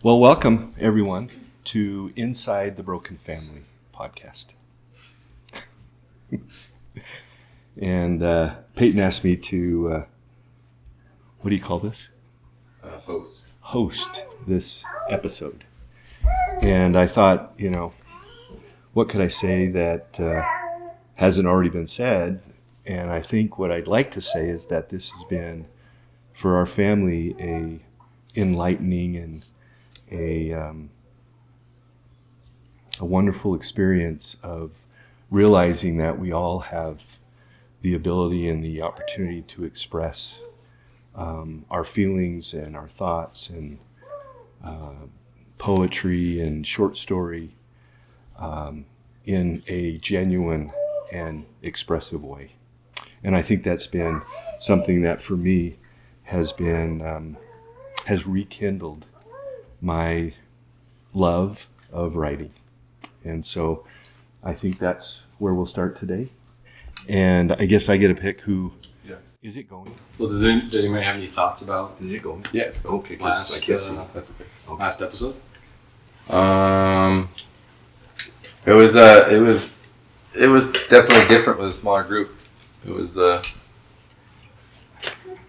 Well, welcome everyone to Inside the Broken Family podcast. And Peyton asked me to, what do you call this? Host this episode. And I thought, what could I say that hasn't already been said? And I think what I'd like to say is that this has been, for our family, a enlightening and a wonderful experience of realizing that we all have the ability and the opportunity to express our feelings and our thoughts and poetry and short story in a genuine and expressive way. And I think that's been something that for me has rekindled my love of writing. And so I think that's where we'll start today. And I guess I get to pick who. Yeah. Is it going? Well, does anybody have any thoughts about? Is it going? Yeah, it's going. Okay, because I can't see. That's okay. Last episode. It was definitely different with a smaller group. It was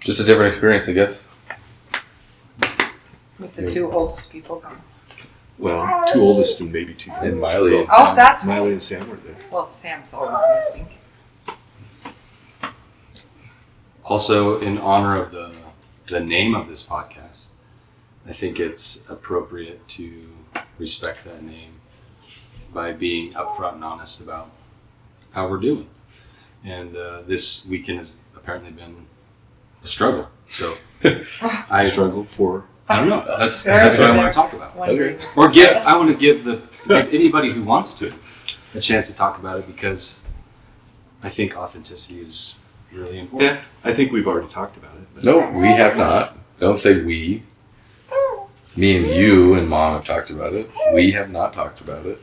just a different experience, I guess. With the two oldest people gone. Well, two oldest and maybe two. And Miley and Oh, that's right. Miley and Sam were there. Well, Sam's always missing. Also, in honor of the name of this podcast, I think it's appropriate to respect that name by being upfront and honest about how we're doing. And this weekend has apparently been a struggle. So I struggle for. I don't know. That's what I want to talk about. Okay. Or I want to give anybody who wants to a chance to talk about it, because I think authenticity is really important. Yeah, I think we've already talked about it. No, we have not. Don't say we. Me and you and Mom have talked about it. We have not talked about it.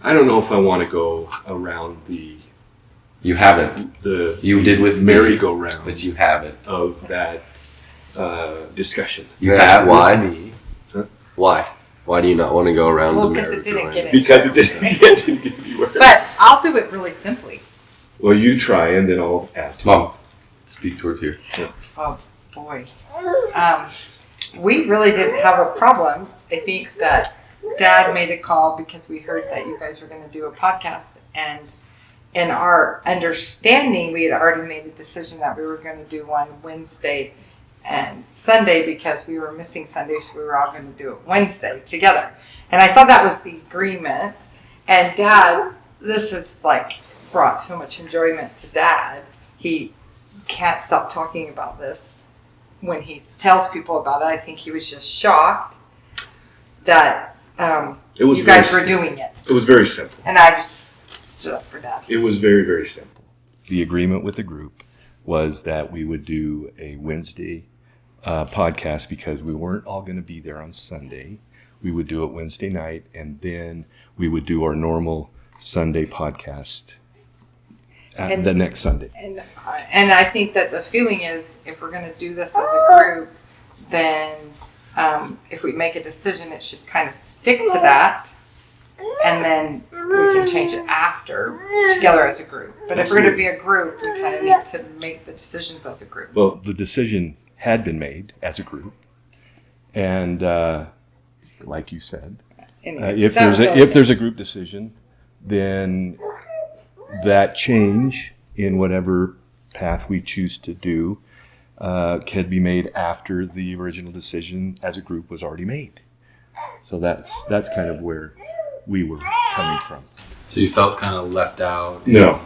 I don't know if I want to go around the. You haven't. You did with merry-go-round, but you haven't of that discussion. You have. Why? Huh? Why? Why do you not want to go around Well, the because it didn't get it. Because it didn't get anywhere. But I'll do it really simply. Well, you try, and then I'll add to Mom, speak towards here. Yeah. Oh, boy. We really didn't have a problem. I think that Dad made a call because we heard that you guys were going to do a podcast, and in our understanding, we had already made a decision that we were going to do one Wednesday and Sunday because we were missing Sunday, so we were all going to do it Wednesday together. And I thought that was the agreement. And Dad, this has brought so much enjoyment to Dad. He can't stop talking about this when he tells people about it. I think he was just shocked that you guys were doing it. It was very simple. And I just stood up for Dad. It was very, very simple. The agreement with the group was that we would do a Wednesday podcast because we weren't all going to be there on Sunday. We would do it Wednesday night, and then we would do our normal Sunday podcast the next Sunday. And I think that the feeling is, if we're going to do this as a group, then if we make a decision, it should kind of stick to that, and then we can change it after together as a group. But if we're going to be a group, we kind of need to make the decisions as a group. Well, the decision had been made as a group, and like you said, if there's a group decision, then that change in whatever path we choose to do can be made after the original decision as a group was already made. So that's kind of where we were coming from. So you felt kind of left out? No.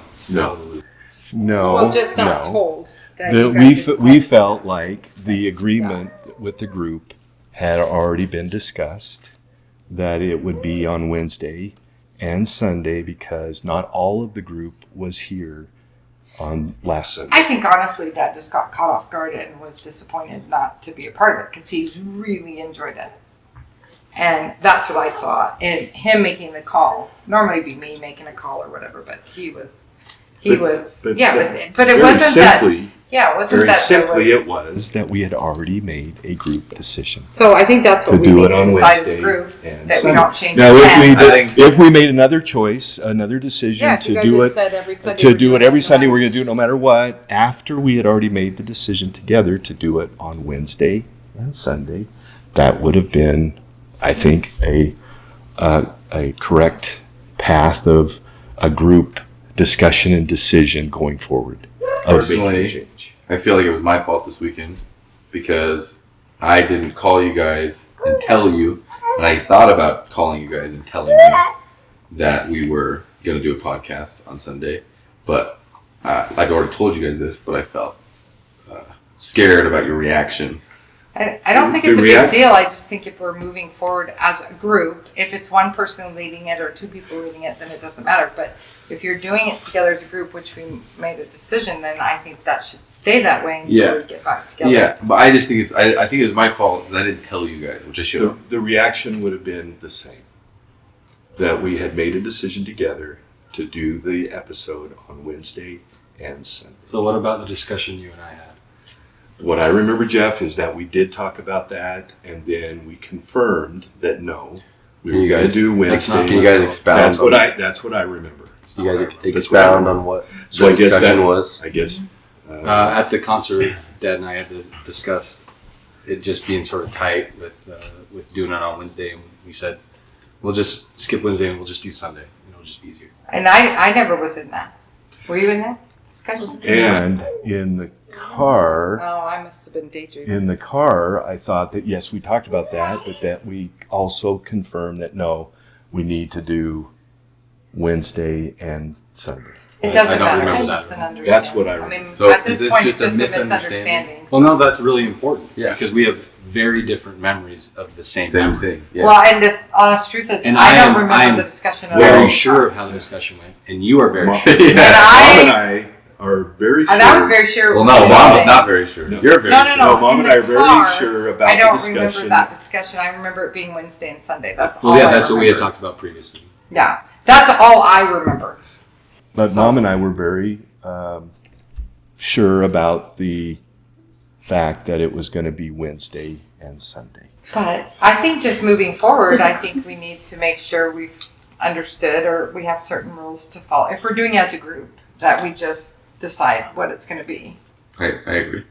Well, just not told. We felt like the agreement with the group had already been discussed, that it would be on Wednesday and Sunday because not all of the group was here on last Sunday. I think honestly Dad just got caught off guard and was disappointed not to be a part of it because he really enjoyed it. And that's what I saw in him making the call. Normally it'd be me making a call or whatever, but but it wasn't simply, Yeah, it wasn't Very that there simply, was... it was that we had already made a group decision So I think that's to what we do need it to on decide as a Wednesday group, and that we Sunday. don't change Now, the plan. if we made another choice, another decision Yeah, if you to guys do had it, said every Sunday to we're do doing it every it, Sunday, then- we're going to do it no matter what. After we had already made the decision together to do it on Wednesday and Sunday, that would have been, I think, a correct path of a group discussion and decision going forward. Personally, I feel like it was my fault this weekend because I didn't call you guys and tell you, and I thought about calling you guys and telling you that we were going to do a podcast on Sunday, but I'd already told you guys this, but I felt scared about your reaction. I don't think it's a big deal. I just think if we're moving forward as a group, if it's one person leading it or two people leading it, then it doesn't matter. But if you're doing it together as a group, which we made a decision, then I think that should stay that way until we get back together. Yeah, but I just think it's. I think it was my fault that I didn't tell you guys, which I should have. The reaction would have been the same. That we had made a decision together to do the episode on Wednesday and Sunday. So what about the discussion you and I had? What I remember, Jeff, is that we did talk about that, and then we confirmed that no, we Can were you going to guys- do Wednesday. Can you guys expound? That's what I remember. So you guys That's expound what I- on what So the I guess discussion that was. I guess. At the concert, Dad and I had to discuss it just being sort of tight with doing it on Wednesday, and we said we'll just skip Wednesday and we'll just do Sunday. It'll just be easier. And I never was in that. Were you in that discussion? And in the car. Oh, I must have been daydreaming. In the car, I thought that yes, we talked about that, but that we also confirmed that no, we need to do Wednesday and Sunday. It doesn't I don't matter. remember It's that. just an understanding. That's what I I remember. mean, So at this is this point, just it's a just a misunderstanding? misunderstanding. Well, no, that's really important. Yeah. Because we have very different memories of the same Same memory. thing. Yeah. Well, and the honest truth is, And I don't I remember am the discussion at Very all. sure of how the discussion went, and you are very Mom, sure. And Mom and I are very sure. and I was very sure. It Well, was no, Mom Wednesday. is not very sure. No. You're very No, sure. No, Mom in and the I are very car, sure about I don't the discussion. remember that discussion. I remember it being Wednesday and Sunday. That's all. Well, yeah, I that's what we had remember. talked about previously. Yeah, that's all I remember. But Mom and I were very sure about the fact that it was going to be Wednesday and Sunday. But I think just moving forward, I think we need to make sure we've understood or we have certain rules to follow. If we're doing it as a group, that we just decide what it's going to be. I agree.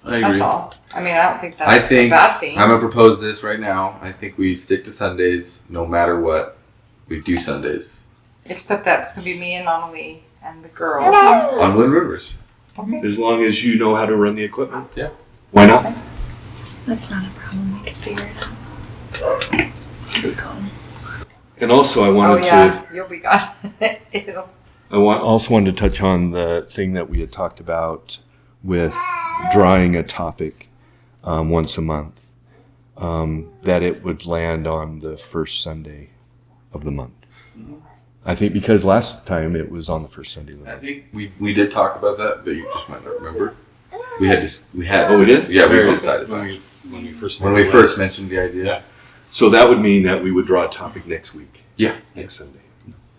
I That's agree. all. I mean, I don't think that's I think a bad thing. I'm gonna propose this right now. I think we stick to Sundays no matter what. We do Sundays Except that it's going to be me and Annalie and the girls. on Wind Rivers. Okay. As long as you know how to run the equipment. Yeah. Why not? That's not a problem. We can figure it out. Good call. And also, I Oh wanted yeah, you'll be gone. It'll- also wanted to touch on the thing that we had talked about with drawing a topic once a month, that it would land on the first Sunday of the month. I think because last time it was on the first Sunday of the I month. think we did talk about that, but you just might not remember. We had. Oh, we did? Yeah, we Very- decided when that. we first When made we the first list. mentioned the idea. Yeah. So that would mean that we would draw a topic next week. Yeah. Next Sunday.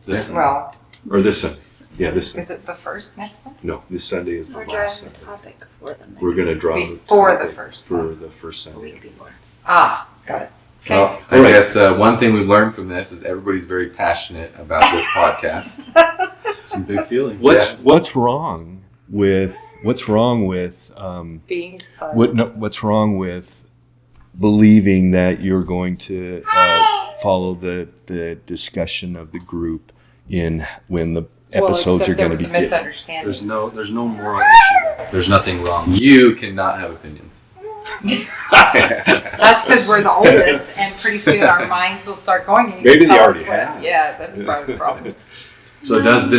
This well, Or this Sunday. Yeah, this Sunday. is it the first next Sunday? No, this Sunday is the We're last drawing the Sunday. topic for the next. We're going to draw Before the topic first for one. the first a Sunday. week before. Ah, got it. Okay. Well, I Alright. guess one thing we've learned from this is everybody's very passionate about this podcast. Some big feelings. What's wrong with Being silent. what's wrong with believing that you're going to follow the discussion of the group in when the episodes are going to be There was a given? misunderstanding. There's no moral issue there. There's nothing wrong. You cannot have opinions. That's because we're the oldest, and pretty soon our minds will start going. And you Maybe can they tell already us what- have. Yeah, that's probably the problem. So does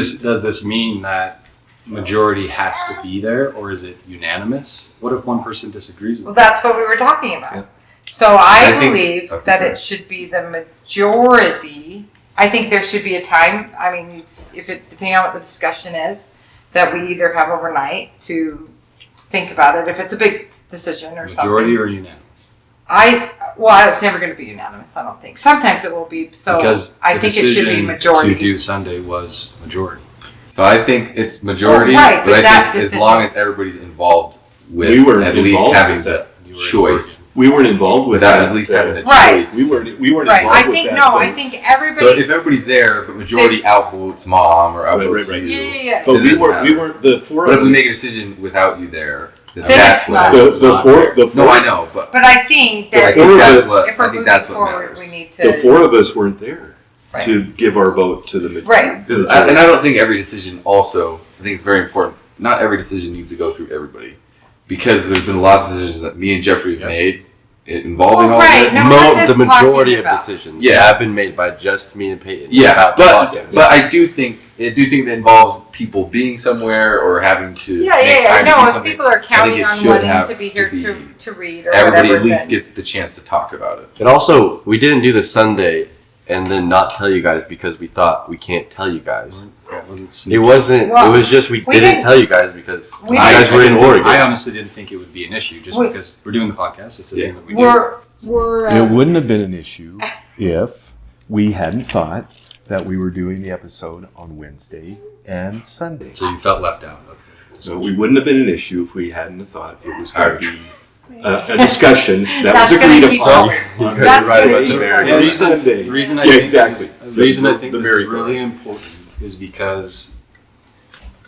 this mean that majority has to be there, or is it unanimous? What if one person disagrees Well, with it? that's what we were talking about. Yeah. So I I think- believe okay, that sorry. it should be the majority. I think there should be a time. I mean, if it depending on what the discussion is, that we either have overnight to think about it. If it's a big decision or Majority something. or unanimous? It's never going to be unanimous. I don't think. Sometimes it will be. So Because I the think it should be decision majority. to do Sunday was majority. So I think it's majority, Right, but but I that think as decision- long as everybody's involved with We weren't at least involved having with the that. choice. We weren't involved with Without that. at least having the Right. choice. We weren't Right. involved I with think that. no. but- I think everybody. So if everybody's there, but majority outvotes mom or outvotes right. you. Yeah. But It we doesn't weren't. We matter. weren't the four But of if we make a us. decision without you there, then Then that's it's what. not. The four. No, I know, but But I think I that four think of that's us- what. if we're I think moving that's what forward, matters. we need to. The four of us weren't there Right. to give our vote to the majority. Right. And I don't think every decision. Also, I think it's very important. Not every decision needs to go through everybody, because there's been lots of decisions that me and Jeffrey have made involving all right. this. No, we're just the majority talking of about- decisions Yeah. have been made by just me and Peyton. Yeah, about the but podcast. I do think that involves people being somewhere or having to Yeah, make yeah. time to No, do if something. people are counting it on should wanting have to be here to be to read or Everybody whatever, at least then- get the chance to talk about it. And also, we didn't do the Sunday and then not tell you guys because we thought we can't tell you guys. Yeah, it wasn't It sneaky. wasn't. Well, it was just we we didn't didn't- tell you guys because we you didn't- guys were in Oregon. I honestly didn't think it would be an issue just Wait. because we're doing the podcast. It's a thing that we do. We're It wouldn't have been an issue if we hadn't thought that we were doing the episode on Wednesday and Sunday. So you felt left out of the So discussion. we wouldn't have been an issue if we hadn't have thought it was going to be a discussion that That's was gonna agreed keep upon going. on That's right gonna about keep the going. and Sunday. The reason I Yeah, think exactly. This, the reason I think The this is merry-go-round. really important is because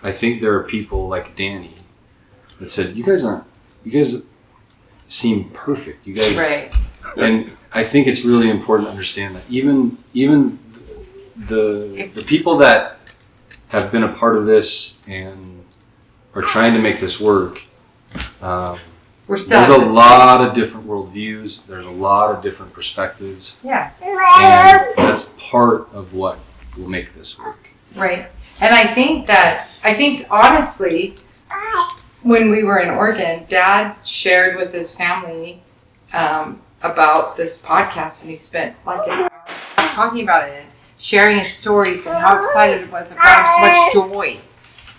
I think there are people like Danny that said, "You guys seem perfect. You guys," right. and I think it's really important to understand that even the people that have been a part of this and are trying to make this work. We're still There's at a this lot of different worldviews. There's a lot of different perspectives. point. Yeah. And that's part of what will make this work. Right. And I think honestly, when we were in Oregon, Dad shared with his family about this podcast, and he spent like an hour talking about it and sharing his stories and how excited it was and brought him so much joy.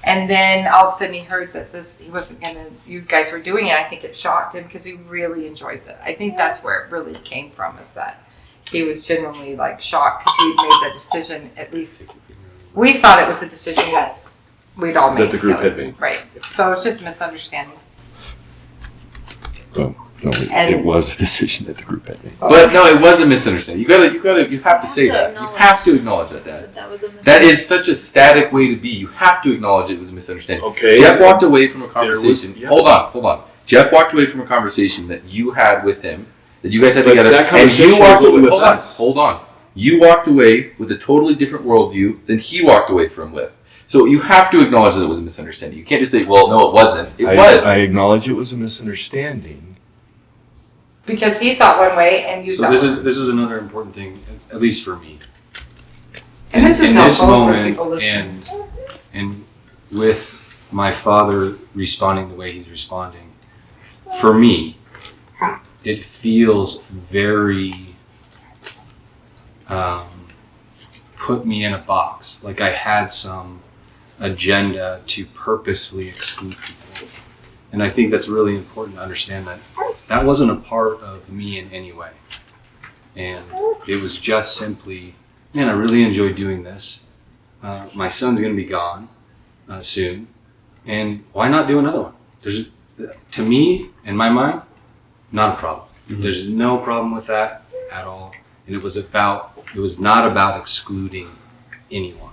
And then all of a sudden he heard that you guys were doing it. I think it shocked him because he really enjoys it. I think that's where it really came from, is that he was genuinely like shocked because we'd made the decision. At least we thought it was a decision that we'd all made. That the group together. had made. Right. So it's just a misunderstanding. No, And- it was a decision that the group had made. But no, it was a misunderstanding. You have to say that. You have to acknowledge that, Dad. That was a That is such a static way to be. You have to acknowledge it was a misunderstanding. Okay. Jeff walked away from a was- conversation. yeah. Hold on. Jeff walked away from a conversation that you had with him, that you guys had But together, that and conversation you walked was away with hold us. Hold on. You walked away with a totally different worldview than he walked away from with. So you have to acknowledge that it was a misunderstanding. You can't just say, "Well, no, it wasn't." It was. I acknowledge it was a misunderstanding. Because he thought one way and you So thought this one. is another important thing, at least for me. And this is in this helpful for moment, people listening. and with my father responding the way he's responding, for me, it feels very put me in a box, like I had some agenda to purposefully exclude people. And I think that's really important to understand that that wasn't a part of me in any way. And it was just simply, man, I really enjoy doing this. My son's going to be gone soon. And why not do another one? To me, in my mind, not a problem. Mm-hmm. There's no problem with that at all. And it was not about excluding anyone.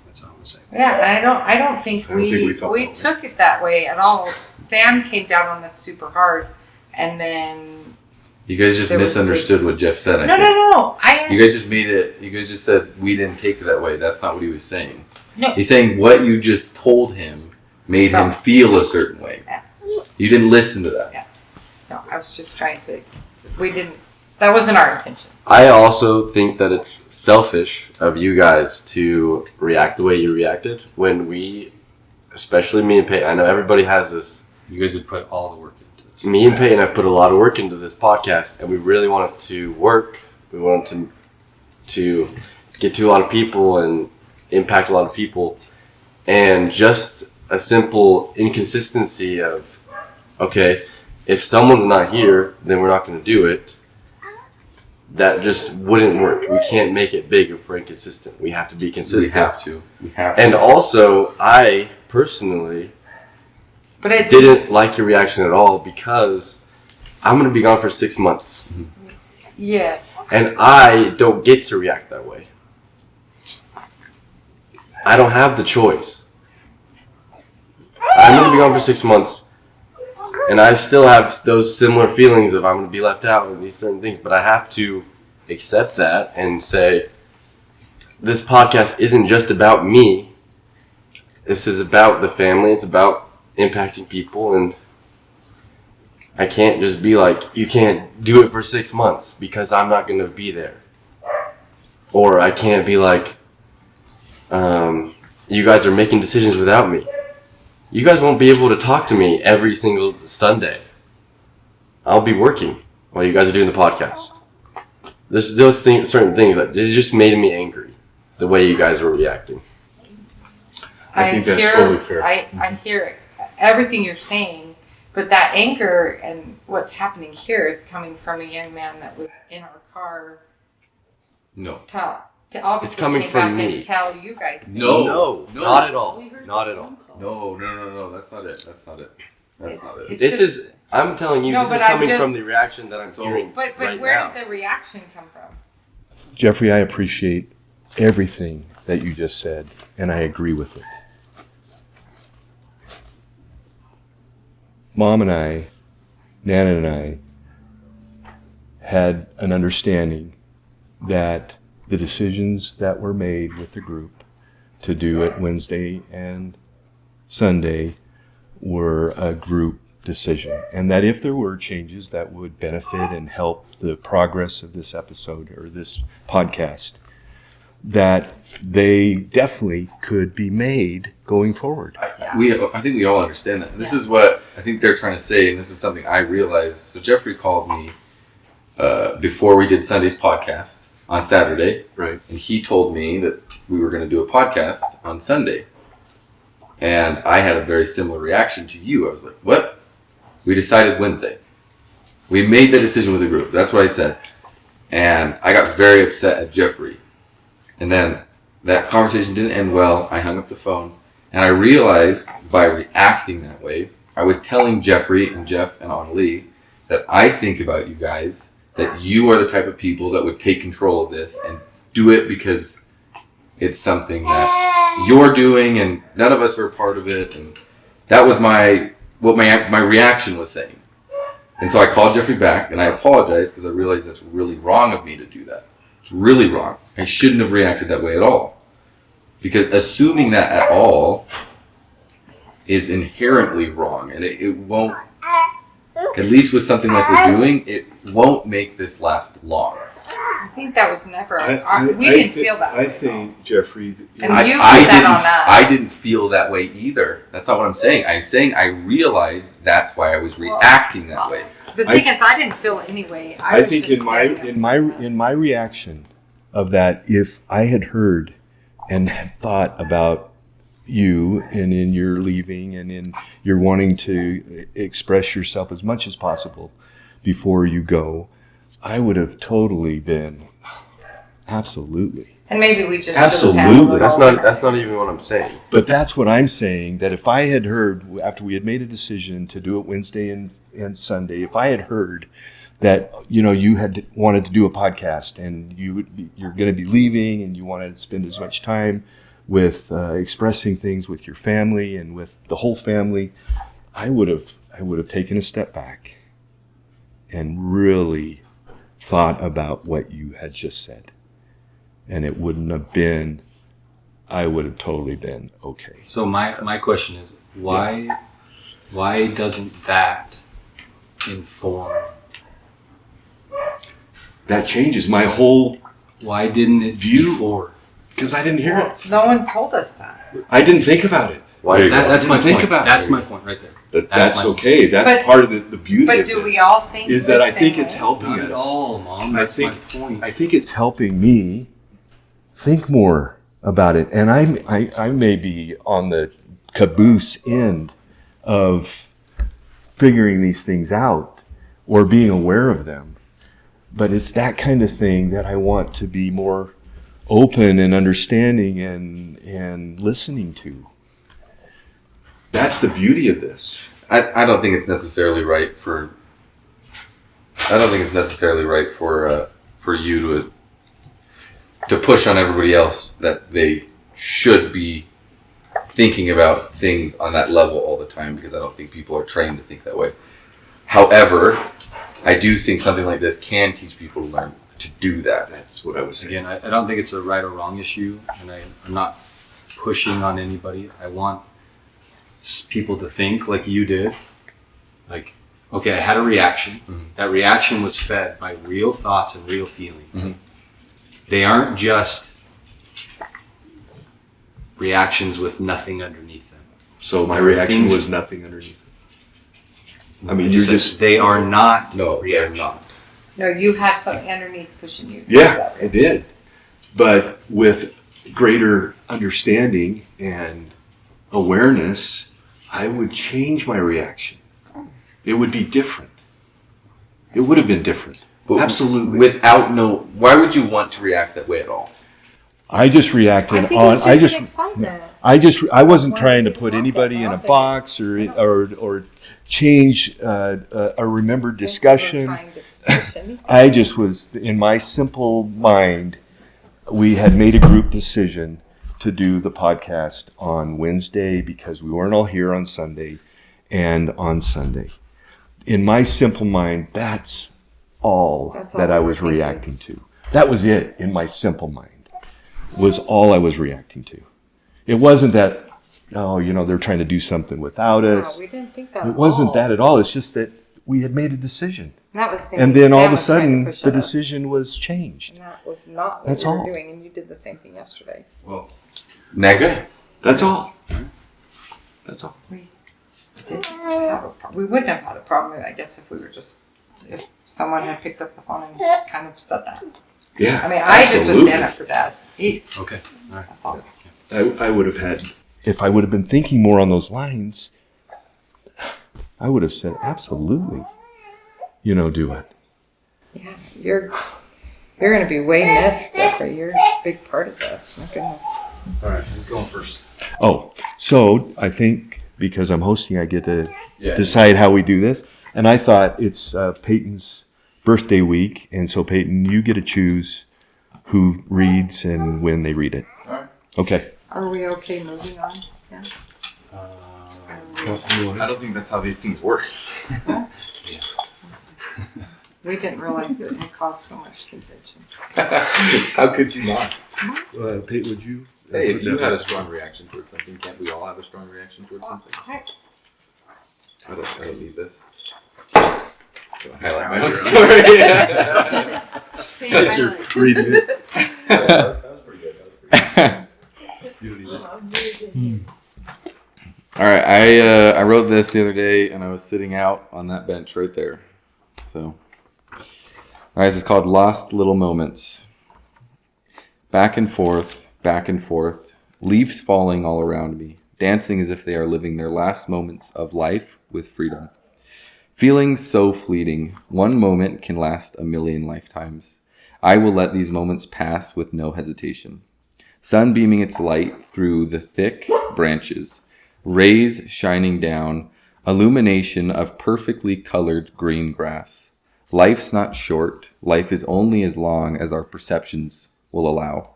That's all I'm going to say. Yeah, I don't think I don't think we we felt that way. took it that way at all. Sam came down on us super hard, and then You guys just There was misunderstood what Jeff said. I no, think. no. You guys just made it. You guys just said we didn't take it that way. That's not what he was saying. No. He's saying what you just told him made him feel a certain way. Yeah. You didn't listen to that. No, I was just trying to. We didn't. That wasn't our intention. I also think that it's selfish of you guys to react the way you reacted when we, especially me and Peyton, I know everybody has this. You guys would put all the work into this. Me and Peyton have put a lot of work into this podcast, and we really want it to work. We want it to get to a lot of people and impact a lot of people. And just a simple inconsistency of, okay, if someone's not here, then we're not going to do it. that just wouldn't work. We can't make it big if we're inconsistent. We have to be consistent. We have to. And also, I personally didn't like your reaction at all because I'm going to be gone for 6 months. Yes. And I don't get to react that way. I don't have the choice. I'm going to be gone for 6 months. And I still have those similar feelings of I'm going to be left out and these certain things. But I have to accept that and say, this podcast isn't just about me. This is about the family. It's about impacting people. And I can't just be like, you can't do it for 6 months because I'm not going to be there. Or I can't be like, you guys are making decisions without me. You guys won't be able to talk to me every single Sunday. I'll be working while you guys are doing the podcast. There's those certain things that it just made me angry, the way you guys were reacting. I think that's totally fair. I hear everything you're saying, but that anger and what's happening here is coming from a young man that was in our car. No. To obviously It's coming came from back me. and tell you guys. No. Not at all. Not at all. No. That's not it. It's I'm telling you, No, this is but I'm coming just- from the reaction that I'm hearing But right where now. did the reaction come from? Jeffrey, I appreciate everything that you just said, and I agree with it. Mom and I, Nana and I, had an understanding that the decisions that were made with the group to do it Wednesday and Sunday were a group decision, and that if there were changes that would benefit and help the progress of this episode or this podcast, that they definitely could be made going forward. I think we all understand that. This is what I think they're trying to say, and this is something I realized. So Jeffrey called me before we did Sunday's podcast on Saturday, Right. and he told me that we were going to do a podcast on Sunday. And I had a very similar reaction to you. I was like, what? We decided Wednesday. We made the decision with the group. That's what I said. And I got very upset at Jeffrey. And then that conversation didn't end well. I hung up the phone. And I realized by reacting that way, I was telling Jeffrey and Jeff and Annalie that I think about you guys, that you are the type of people that would take control of this and do it because it's something that you're doing and none of us are a part of it. And that was my reaction was saying. And so I called Jeffrey back and I apologized because I realized that's really wrong of me to do that. It's really wrong. I shouldn't have reacted that way at all. Because assuming that at all is inherently wrong, and it won't, at least with something like we're doing, it won't make this last long. I think that was never. We didn't feel that way. I think, Jeffrey, And I you put that on us. I didn't feel that way either. That's not what I'm saying. I'm saying I realized that's why I was reacting that way. The thing is, I didn't feel it anyway. I was think just in my reaction of that, if I had heard and had thought about you and in your leaving and in your wanting to express yourself as much as possible before you go, I would have totally been absolutely. And maybe we just Absolutely. That's not even what I'm saying. But that's what I'm saying, that if I had heard, after we had made a decision to do it Wednesday and Sunday, if I had heard that, you had wanted to do a podcast and you're going to be leaving and you wanted to spend as much time with expressing things with your family and with the whole family, I would have taken a step back and really thought about what you had just said. And it wouldn't have been, I would have totally been okay. So my question is, why doesn't that inform? That changes my whole Why didn't it view, before? because I didn't hear it. No one told us that. I didn't think about it. Why are you That's my Think point. about it. That's my point right there. But That's that's my- okay. That's But- part of the beauty But of do this. we all think is the that I same think it's way? helping Not at us. all, Mom. I That's think my point. I think it's helping me think more about it, and I may be on the caboose end of figuring these things out or being aware of them. But it's that kind of thing that I want to be more open and understanding and listening to. That's the beauty of this. I don't think it's necessarily right for. I don't think it's necessarily right for you to push on everybody else that they should be thinking about things on that level all the time, because I don't think people are trained to think that way. However, I do think something like this can teach people to learn to do that. That's what I was saying. Again, I don't think it's a right or wrong issue, and I'm not pushing on anybody. I want people to think like you did. Like, okay, I had a reaction. Mm-hmm. That reaction was fed by real thoughts and real feelings. Mm-hmm. They aren't just reactions with nothing underneath them. So my reaction was nothing underneath it. I mean, you're just... They are not reactions. They're not. No, you had something underneath pushing you. Yeah, I did. But with greater understanding and awareness, I would change my reaction. It would be different. It would have been different. But absolutely. Why would you want to react that way at all? I just reacted I wasn't trying to put anybody in a box or change a remembered discussion. I just was, in my simple mind, we had made a group decision to do the podcast on Wednesday because we weren't all here on Sunday and on Sunday. In my simple mind, that's all that I was reacting to. That was it in my simple mind, was all I was reacting to. It wasn't that, they're trying to do something without us. No, we didn't think that It wasn't that at all. It's just that we had made a decision. And then all of a sudden, the decision was changed. And that was not what we were doing, and you did the same thing yesterday. Well, next. That's all. That's all. We wouldn't have had a problem, I guess, if someone had picked up the phone and kind of said that. Yeah. I mean, I just was standing up for Dad. Okay. All right. That's all. I would have had, if I would have been thinking more on those lines, I would have said, absolutely, do it. Yeah, you're going to be way missed, Jeffrey. You're a big part of this. My goodness. All right, who's going first? Oh, so I think because I'm hosting, I get to decide how we do this. And I thought it's Peyton's birthday week, and so Peyton, you get to choose who reads and when they read it. All right. Okay. Are we okay moving on? Yeah. I don't think that's how these things work. We didn't realize that it caused so much contention. How could you not? Peyton, would you? Hey, if you had a strong reaction towards something, can't we all have a strong reaction towards something? I don't need this. Highlight my own story. As you're reading it. That was pretty good. All right, I wrote this the other day, and I was sitting out on that bench right there. So, all right, this is called Lost Little Moments. Back and forth, leaves falling all around me, dancing as if they are living their last moments of life with freedom. Feelings so fleeting, one moment can last a million lifetimes. I will let these moments pass with no hesitation. Sun beaming its light through the thick branches, rays shining down, illumination of perfectly colored green grass. Life's not short, life is only as long as our perceptions will allow.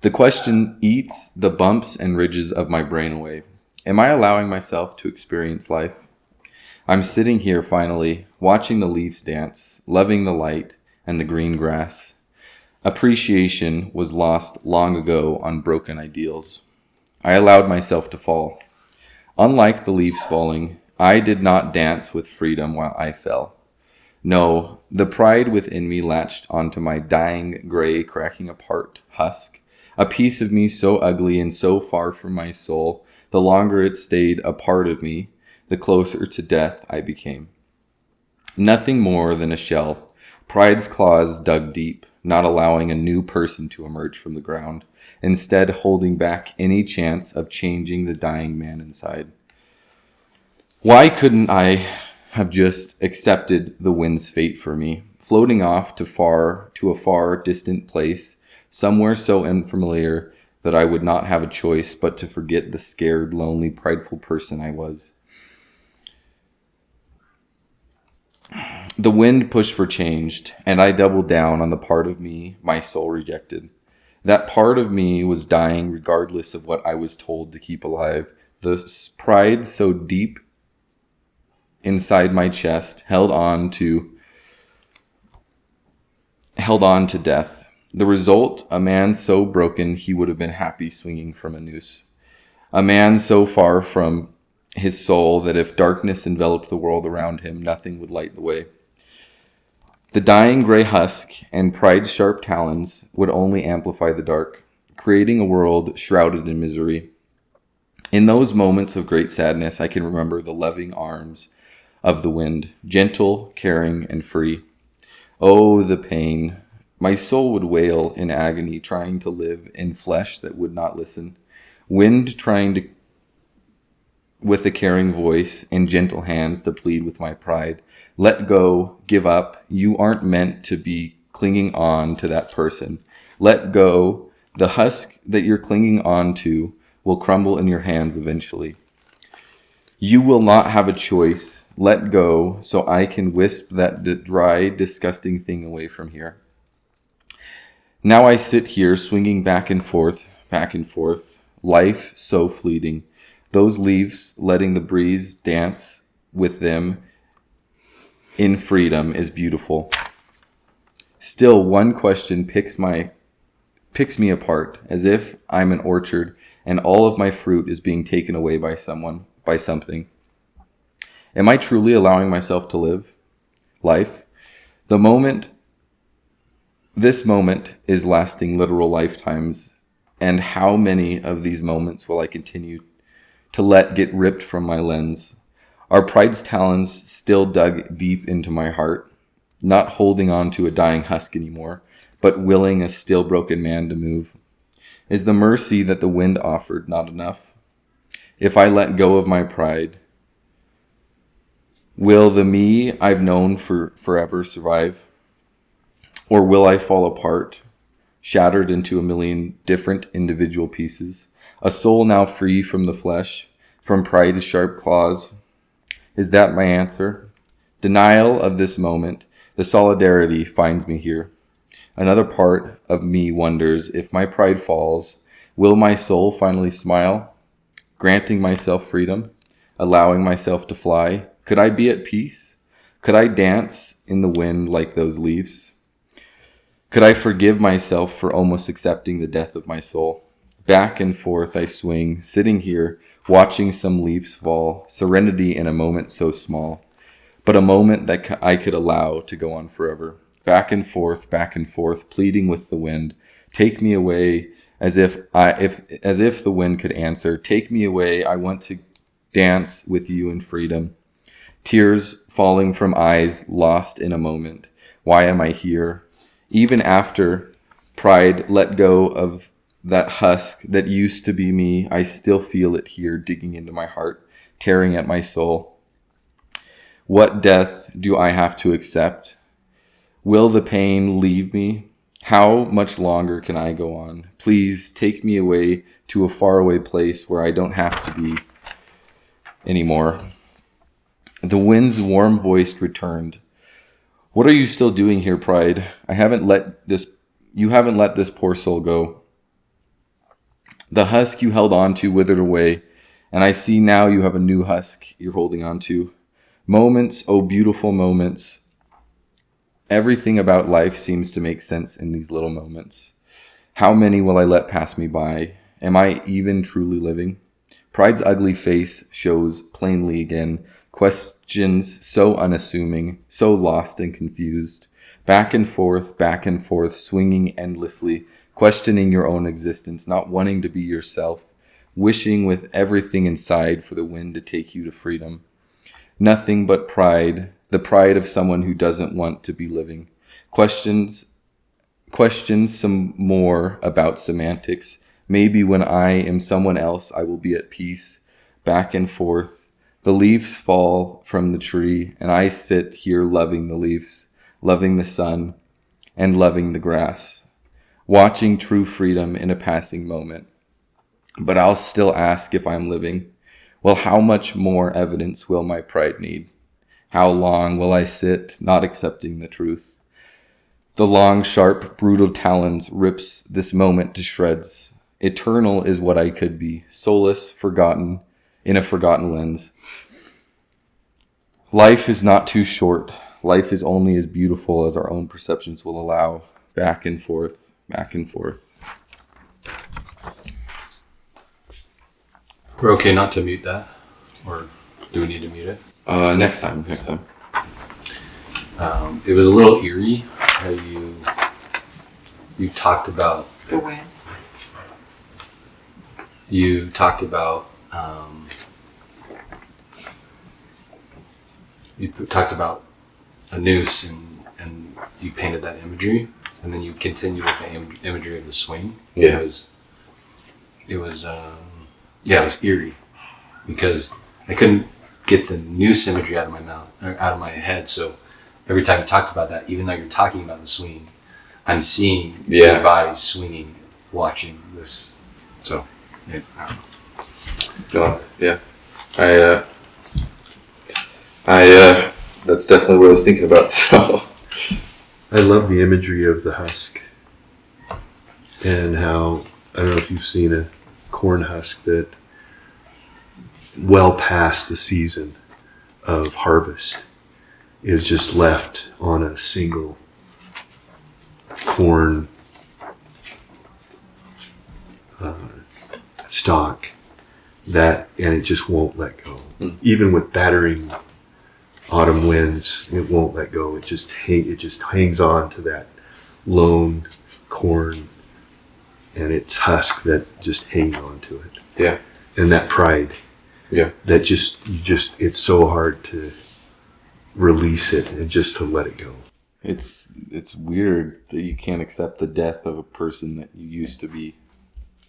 The question eats the bumps and ridges of my brain away. Am I allowing myself to experience life? I'm sitting here finally, watching the leaves dance, loving the light and the green grass. Appreciation was lost long ago on broken ideals. I allowed myself to fall. Unlike the leaves falling, I did not dance with freedom while I fell. No, the pride within me latched onto my dying, gray, cracking apart husk. A piece of me so ugly and so far from my soul, the longer it stayed a part of me, the closer to death I became. Nothing more than a shell. Pride's claws dug deep, not allowing a new person to emerge from the ground, instead holding back any chance of changing the dying man inside. Why couldn't I have just accepted the wind's fate for me, floating off to a far distant place, somewhere so unfamiliar that I would not have a choice but to forget the scared, lonely, prideful person I was. The wind pushed for change, and I doubled down on the part of me my soul rejected. That part of me was dying regardless of what I was told to keep alive. The pride so deep inside my chest held on to death. The result, a man so broken he would have been happy swinging from a noose. A man so far from his soul that if darkness enveloped the world around him, nothing would light the way. The dying gray husk and pride's sharp talons would only amplify the dark, creating a world shrouded in misery. In those moments of great sadness, I can remember the loving arms of the wind, gentle, caring, and free. Oh, the pain. My soul would wail in agony, trying to live in flesh that would not listen. Wind trying to, with a caring voice and gentle hands, to plead with my pride. Let go, give up. You aren't meant to be clinging on to that person. Let go. The husk that you're clinging on to will crumble in your hands eventually. You will not have a choice. Let go so I can wisp that dry, disgusting thing away from here. Now I sit here swinging back and forth, life so fleeting. Those leaves letting the breeze dance with them in freedom is beautiful. Still, one question picks me apart, as if I'm an orchard and all of my fruit is being taken away by something. Am I truly allowing myself to live life? This moment is lasting literal lifetimes, and how many of these moments will I continue to let get ripped from my lens? Are pride's talons still dug deep into my heart, not holding on to a dying husk anymore, but willing a still broken man to move? Is the mercy that the wind offered not enough? If I let go of my pride, will the me I've known for forever survive? Or will I fall apart, shattered into a million different individual pieces? A soul now free from the flesh, from pride's sharp claws. Is that my answer? Denial of this moment, the solidarity finds me here. Another part of me wonders, if my pride falls, will my soul finally smile, granting myself freedom, allowing myself to fly? Could I be at peace? Could I dance in the wind like those leaves? Could I forgive myself for almost accepting the death of my soul? Back and forth I swing, sitting here, watching some leaves fall, serenity in a moment so small, but a moment that I could allow to go on forever. Back and forth, pleading with the wind. Take me away, as if the wind could answer. Take me away, I want to dance with you in freedom. Tears falling from eyes lost in a moment. Why am I here? Even after pride let go of that husk that used to be me, I still feel it here digging into my heart, tearing at my soul. What death do I have to accept? Will the pain leave me? How much longer can I go on? Please take me away to a faraway place where I don't have to be anymore. The wind's warm voice returned. What are you still doing here, pride? You haven't let this poor soul go. The husk you held on to withered away, and I see now you have a new husk you're holding on to. Moments, oh beautiful moments. Everything about life seems to make sense in these little moments. How many will I let pass me by? Am I even truly living? Pride's ugly face shows plainly again. Questions so unassuming, so lost and confused. Back and forth, swinging endlessly, questioning your own existence, not wanting to be yourself, wishing with everything inside for the wind to take you to freedom. Nothing but pride, the pride of someone who doesn't want to be living. Questions some more about semantics. Maybe when I am someone else, I will be at peace. Back and forth. The leaves fall from the tree, and I sit here loving the leaves, loving the sun, and loving the grass, watching true freedom in a passing moment. But I'll still ask if I'm living. Well, how much more evidence will my pride need? How long will I sit, not accepting the truth? The long, sharp, brutal talons rips this moment to shreds. Eternal is what I could be, soulless, forgotten, in a forgotten lens. Life is not too short. Life is only as beautiful as our own perceptions will allow. Back and forth, back and forth. We're okay not to mute that? Or do we need to mute it? Next time. It was a little eerie how you talked about The wind. you talked about a noose and you painted that imagery, and then you continued with the imagery of the swing. Yeah. It was eerie because I couldn't get the noose imagery out of my mouth or out of my head. So every time you talked about that, even though you're talking about the swing, I'm seeing your body swinging, watching this. So, yeah. Yeah. That's definitely what I was thinking about, so. I love the imagery of the husk and how, I don't know if you've seen a corn husk that well past the season of harvest is just left on a single corn stalk and it just won't let go. Even with battering autumn winds, it won't let go. It just hangs on to that lone corn and its husk that just hangs on to it. Yeah. And that pride. Yeah. That it's so hard to release it and just to let it go. It's weird that you can't accept the death of a person that you used to be.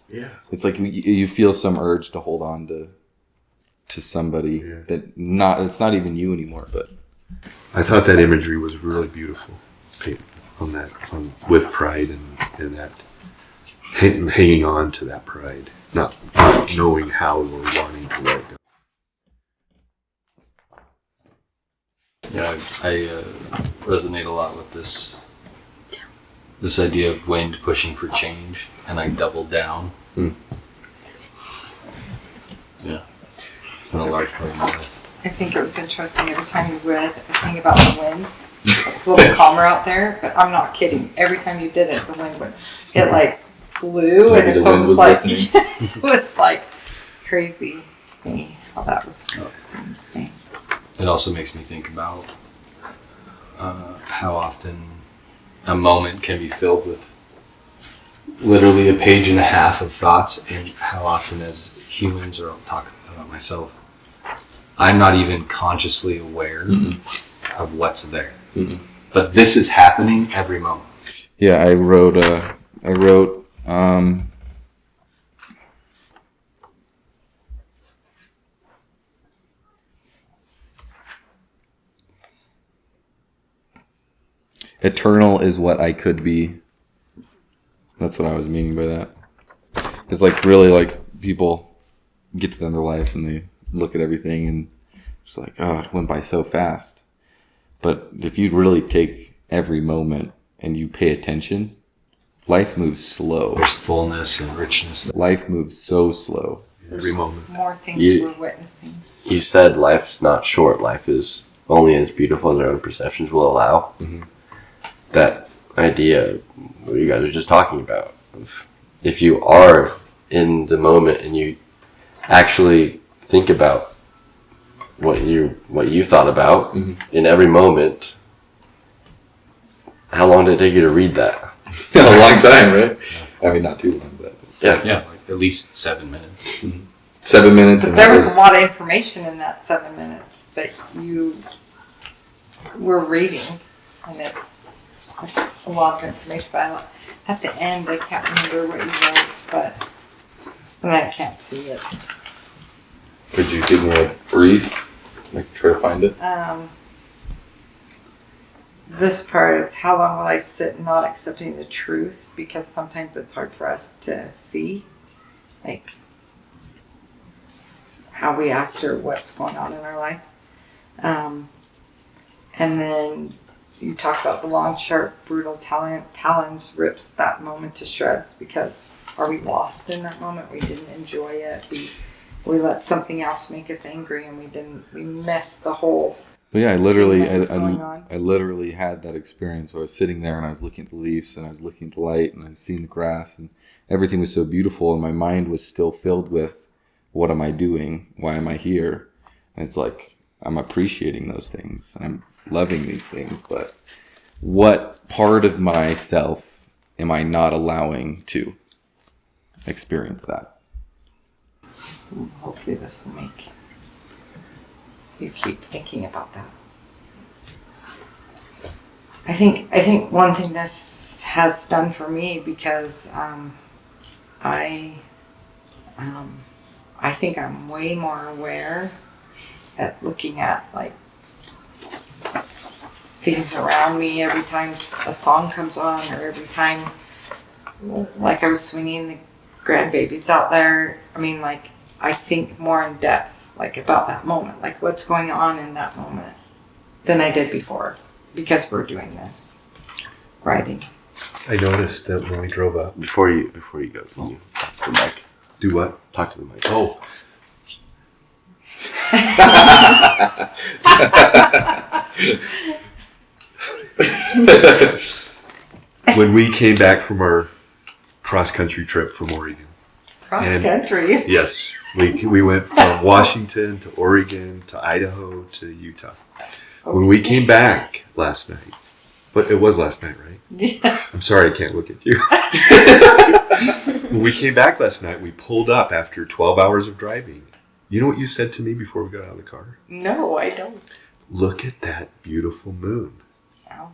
Yeah. It's like you feel some urge to hold on to somebody that it's not even you anymore. But I thought that imagery was really beautiful with pride and that hanging on to that pride, not knowing how we're wanting to let it go. Yeah, I resonate a lot with this idea of wind pushing for change, and I doubled down. Yeah, it's been a large part of my life. I think it was interesting. Every time you read a thing about the wind, it's a little calmer out there, but I'm not kidding. Every time you did it, the wind would, it like blew, maybe and the so it wind was was like, listening. it was like crazy to me how that was insane. It also makes me think about how often a moment can be filled with literally a page and a half of thoughts, and how often as humans, or I'll talk about myself, I'm not even consciously aware of what's there. But this is happening every moment. yeah, I wrote eternal is what I could be. That's what I was meaning by that. It's like really like people get to the end of their lives and they look at everything and it's like, oh, it went by so fast. But if you really take every moment and you pay attention, life moves slow. There's fullness and richness. Life moves so slow. Every moment. More things we're witnessing. You said life's not short. Life is only as beautiful as our own perceptions will allow. That idea, what you guys are just talking about, of if you are in the moment and you actually think about what you thought about in every moment, how long did it take you to read that? A long time, right? I mean, not too long, but Yeah, like at least 7 minutes. 7 minutes. But there was a lot of information in that 7 minutes that you were reading, and it's a lot of information. But at the end, I can't remember what you wrote, and I can't see it. Could you give me a brief? Like, try to find it? this part is, how long will I sit not accepting the truth? Because sometimes it's hard for us to see, like, how we act or what's going on in our life. And then you talk about the long, sharp, brutal talons rips that moment to shreds, because are we lost in that moment? We didn't enjoy it. We let something else make us angry, and we missed the whole. But yeah, I I literally had that experience where I was sitting there and I was looking at the leaves and I was looking at the light and I was seeing the grass and everything was so beautiful, and my mind was still filled with, what am I doing? Why am I here? And it's like, I'm appreciating those things and I'm loving these things, but what part of myself am I not allowing to experience that? Hopefully this will make you keep thinking about that. I think one thing this has done for me, because I think I'm way more aware at looking at, like, things around me every time a song comes on, or every time, like, I was swinging the grandbabies out there. I mean, like, I think more in depth, like, about that moment, like what's going on in that moment, than I did before, because we're doing this writing. I noticed that when we drove up. Before you go, can you talk to the mic? Do what? Talk to the mic. Oh. When we came back from our cross-country trip from Oregon. Cross country? Yes. We went from Washington to Oregon to Idaho to Utah. When we came back last night, but it was last night, right? Yeah. I'm sorry, I can't look at you. When we came back last night, we pulled up after 12 hours of driving. You know what you said to me before we got out of the car? No, I don't. Look at that beautiful moon. Wow.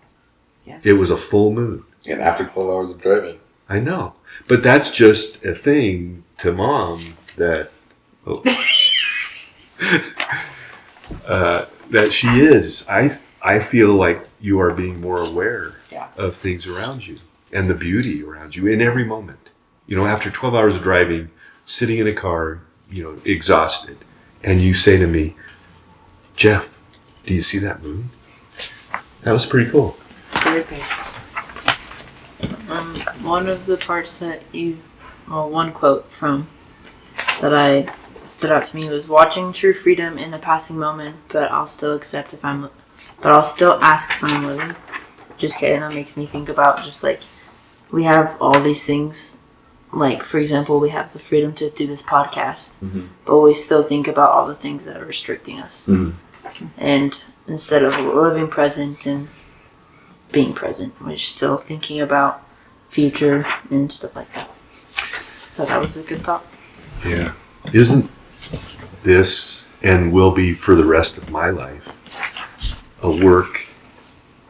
Yeah. It was a full moon. And after 12 hours of driving. I know. But that's just a thing to Mom that that she is. I feel like you are being more aware of things around you and the beauty around you in every moment. You know, after 12 hours of driving, sitting in a car, you know, exhausted, and you say to me, Jeff, do you see that moon? That was pretty cool. It's very big. One of the parts that one quote from that stood out to me was, watching true freedom in a passing moment, but I'll still ask if I'm living. Just kidding. That makes me think about, just like, we have all these things, like, for example, we have the freedom to do this podcast, but we still think about all the things that are restricting us. And instead of living present and being present, we're still thinking about future and stuff like that. So that was a good thought. Yeah. Isn't this, and will be for the rest of my life, a work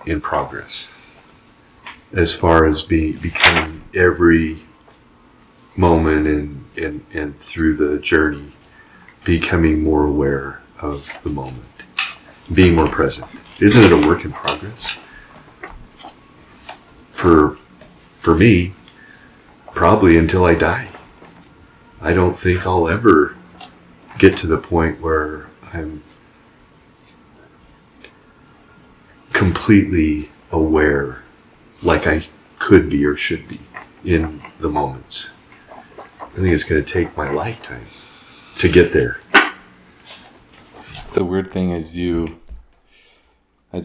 in progress, as far as becoming every moment and through the journey, becoming more aware of the moment, being more present? Isn't it a work in progress? For me, probably until I die. I don't think I'll ever get to the point where I'm completely aware, like I could be or should be in the moments. I think it's going to take my lifetime to get there. It's a weird thing as you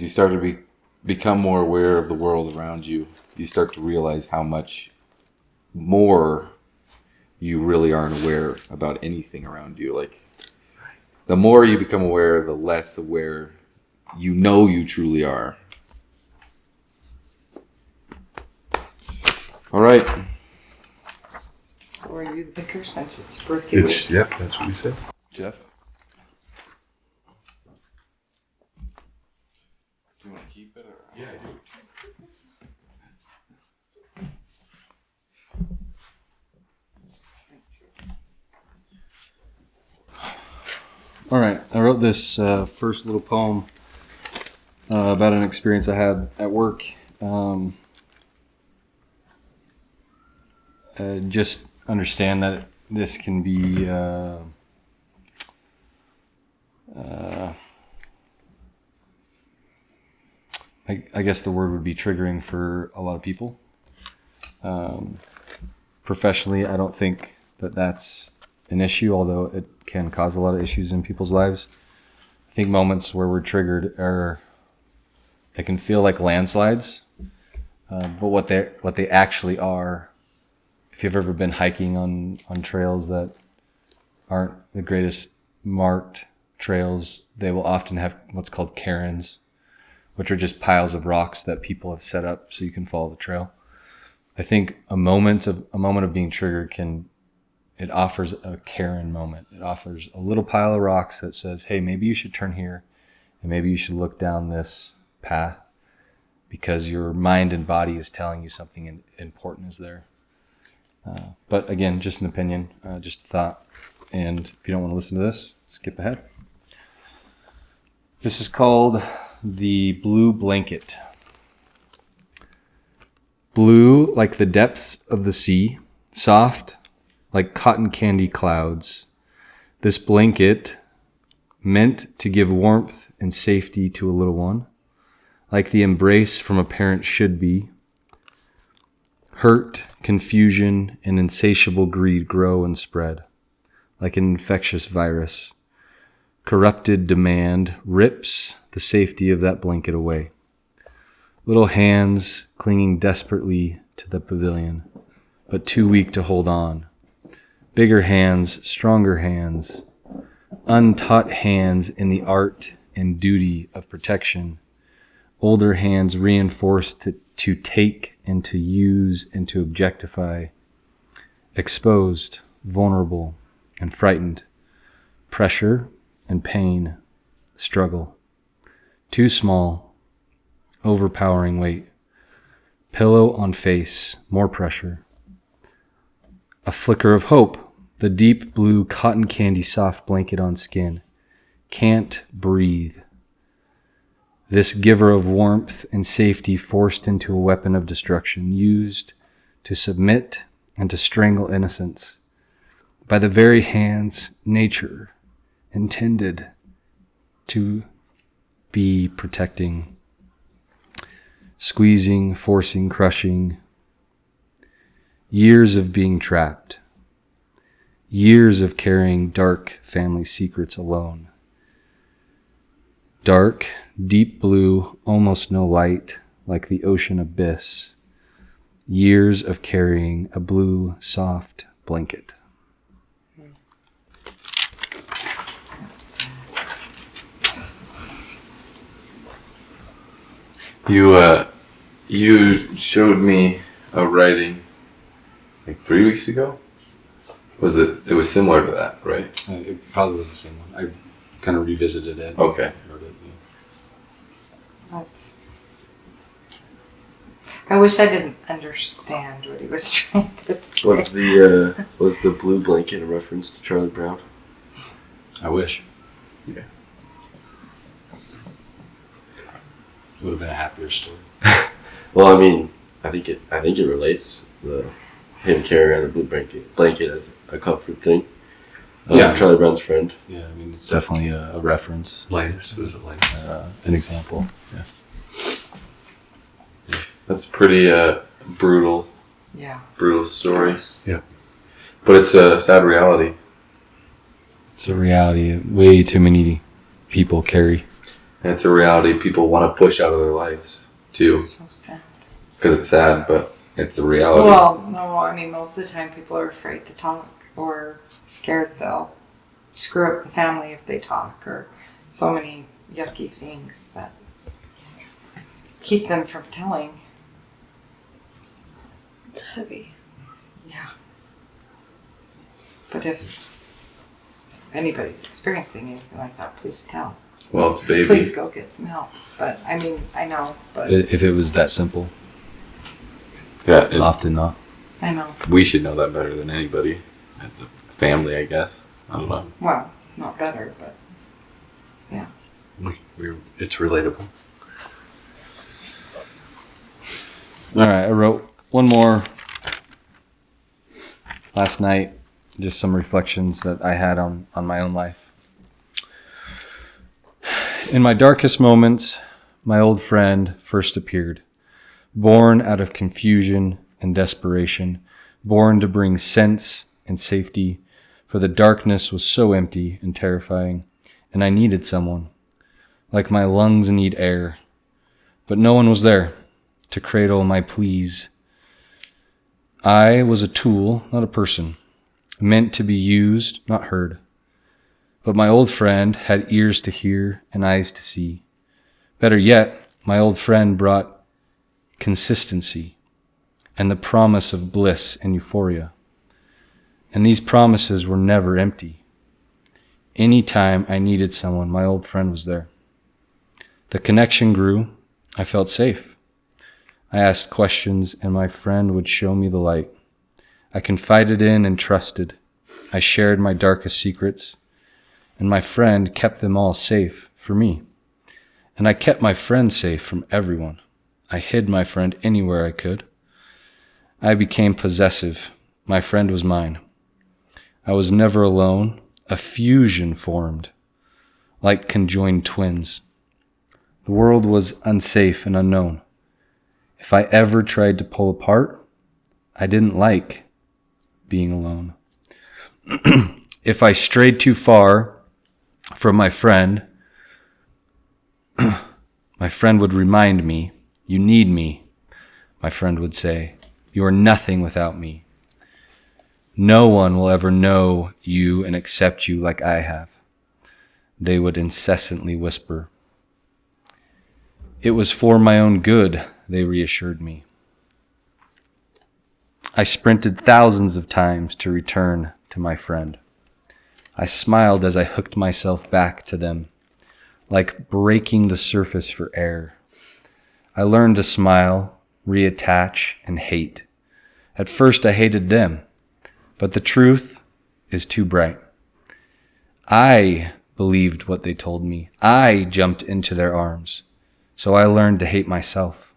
start to become more aware of the world around you, you start to realize how much more you really aren't aware about anything around you. Like, the more you become aware, the less aware you know you truly are. All right. So are you the picker, since it's birthday week? Yep, that's what we said. Jeff? Do you want to keep it? Or? Yeah, I do. All right, I wrote this first little poem about an experience I had at work. Just understand that this can be I guess the word would be triggering for a lot of people. Professionally, I don't think that that's an issue, although it can cause a lot of issues in people's lives. I think moments where we're triggered they can feel like landslides, but what they actually are, if you've ever been hiking on trails that aren't the greatest marked trails, they will often have what's called cairns, which are just piles of rocks that people have set up so you can follow the trail. I think a moment of being triggered it offers a cairn moment. It offers a little pile of rocks that says, hey, maybe you should turn here and maybe you should look down this path because your mind and body is telling you something important is there. But again, just an opinion, just a thought. And if you don't want to listen to this, skip ahead. This is called the blue blanket. Blue like the depths of the sea, soft like cotton candy clouds. This blanket meant to give warmth and safety to a little one, like the embrace from a parent should be. Hurt, confusion, and insatiable greed grow and spread, like an infectious virus. Corrupted demand rips the safety of that blanket away. Little hands clinging desperately to the pavilion, but too weak to hold on. Bigger hands, stronger hands, untaught hands in the art and duty of protection. Older hands reinforced to take and to use and to objectify. Exposed, vulnerable, and frightened. Pressure and pain, struggle. Too small, overpowering weight. Pillow on face, more pressure. A flicker of hope, the deep blue cotton candy soft blanket on skin. Can't breathe. This giver of warmth and safety forced into a weapon of destruction, used to submit and to strangle innocence. By the very hands nature intended to be protecting. Squeezing, forcing, crushing. Years of being trapped. Years of carrying dark family secrets alone. Dark, deep blue, almost no light, like the ocean abyss. Years of carrying a blue, soft blanket. You showed me a writing like 3 weeks ago. It was similar to that, right? It probably was the same one. I kind of revisited it. Okay. Wrote it, yeah. I wish I didn't understand what he was trying to say. Was the blue blanket a reference to Charlie Brown? I wish. Yeah. It would have been a happier story. Well, I mean, I think it relates. Him carrying around the blue blanket as a comfort thing. Yeah. Charlie Brown's friend. Yeah, I mean, It's definitely a reference, Linus, was it Linus? an example. Yeah. That's pretty brutal Yeah. story. Yeah. But it's a sad reality. It's a reality way too many people carry. And it's a reality people want to push out of their lives, too. So sad. Because it's sad, but it's a reality. Well, no, I mean, most of the time people are afraid to talk or scared they'll screw up the family if they talk, or so many yucky things that keep them from telling. It's heavy. Yeah. But if anybody's experiencing anything like that, please tell. Well, it's a baby. Please go get some help. But, I mean, I know, but If it was that simple, Yeah, it's often not. I know. we should know that better than anybody as a family, I guess. I don't know. Well, not better, but It's relatable. All right, I wrote one more last night, just some reflections that I had on my own life. In my darkest moments, my old friend first appeared, born out of confusion and desperation, born to bring sense and safety, for the darkness was so empty and terrifying, and I needed someone, like my lungs need air, but no one was there to cradle my pleas. I was a tool, not a person, meant to be used, not heard. But my old friend had ears to hear and eyes to see. Better yet, my old friend brought consistency and the promise of bliss and euphoria. And these promises were never empty. Any time I needed someone, my old friend was there. The connection grew. I felt safe. I asked questions and my friend would show me the light. I confided in and trusted. I shared my darkest secrets, and my friend kept them all safe for me. And I kept my friend safe from everyone. I hid my friend anywhere I could. I became possessive. My friend was mine. I was never alone. A fusion formed, like conjoined twins. The world was unsafe and unknown. If I ever tried to pull apart, I didn't like being alone. If I strayed too far from my friend would remind me, "You need me." My friend would say, "You are nothing without me. No one will ever know you and accept you like I have." They would incessantly whisper. It was for my own good, they reassured me. I sprinted thousands of times to return to my friend. I smiled as I hooked myself back to them, like breaking the surface for air. I learned to smile, reattach, and hate. At first I hated them, but the truth is too bright. I believed what they told me. I jumped into their arms. So I learned to hate myself,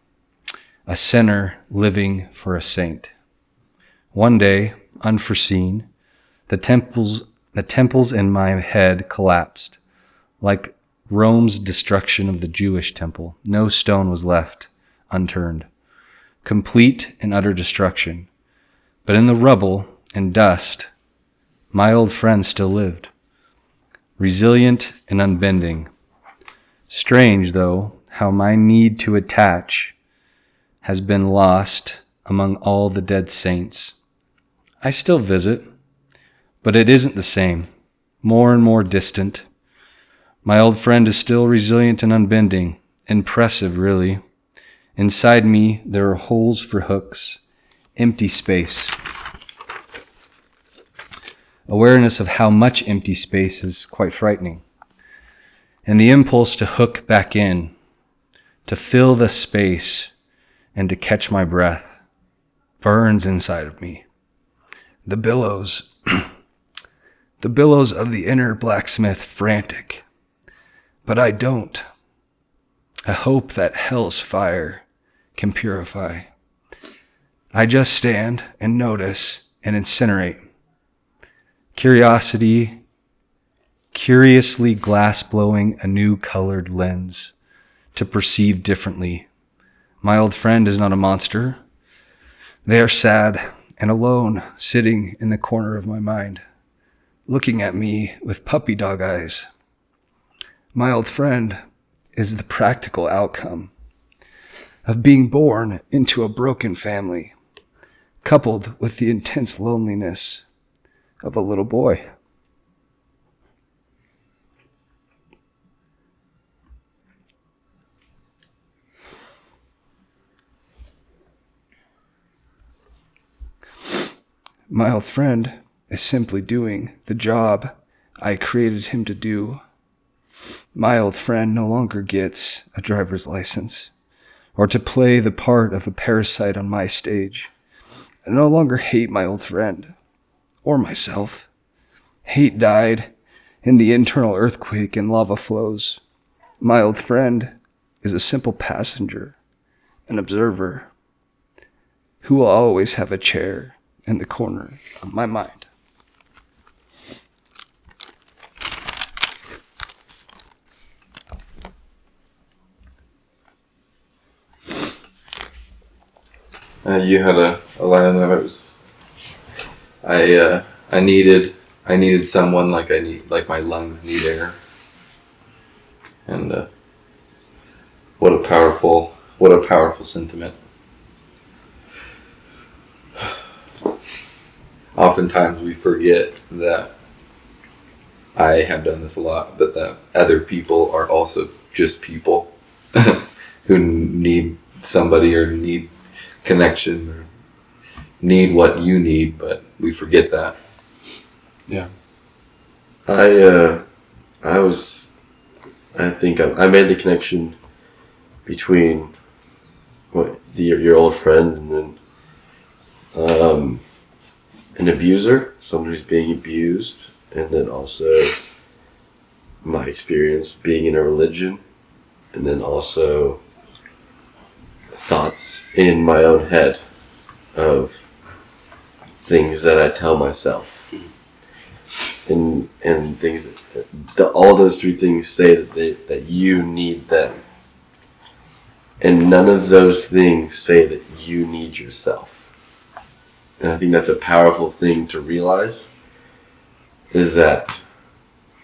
a sinner living for a saint. One day, unforeseen, the temples in my head collapsed, like Rome's destruction of the Jewish temple. No stone was left unturned. Complete and utter destruction. But in the rubble and dust, my old friend still lived, resilient and unbending. Strange, though, how my need to attach has been lost among all the dead saints. I still visit, but it isn't the same, more and more distant. My old friend is still resilient and unbending, impressive, really. Inside me, there are holes for hooks, empty space. Awareness of how much empty space is quite frightening. And the impulse to hook back in, to fill the space and to catch my breath, burns inside of me. The billows of the inner blacksmith frantic. But I don't. I hope that hell's fire can purify. I just stand and notice and incinerate. Curiosity, curiously glass-blowing a new colored lens to perceive differently. My old friend is not a monster. They are sad and alone, sitting in the corner of my mind, looking at me with puppy dog eyes. My old friend is the practical outcome of being born into a broken family, coupled with the intense loneliness of a little boy. My old friend is simply doing the job I created him to do. My old friend no longer gets a driver's license or to play the part of a parasite on my stage. I no longer hate my old friend or myself. Hate died in the internal earthquake and lava flows. My old friend is a simple passenger, an observer. who will always have a chair in the corner of my mind. You had a line in there that was, I needed someone like my lungs need air. And what a powerful sentiment. Oftentimes we forget that, I have done this a lot, but that other people are also just people who need somebody or need connection or need what you need, but we forget that. Yeah. I think I made the connection between your old friend and then an abuser, someone who's being abused, and then also my experience being in a religion, and then also thoughts in my own head of things that I tell myself, and things that all those three things say that you need them, and none of those things say that you need yourself. And I think that's a powerful thing to realize, is that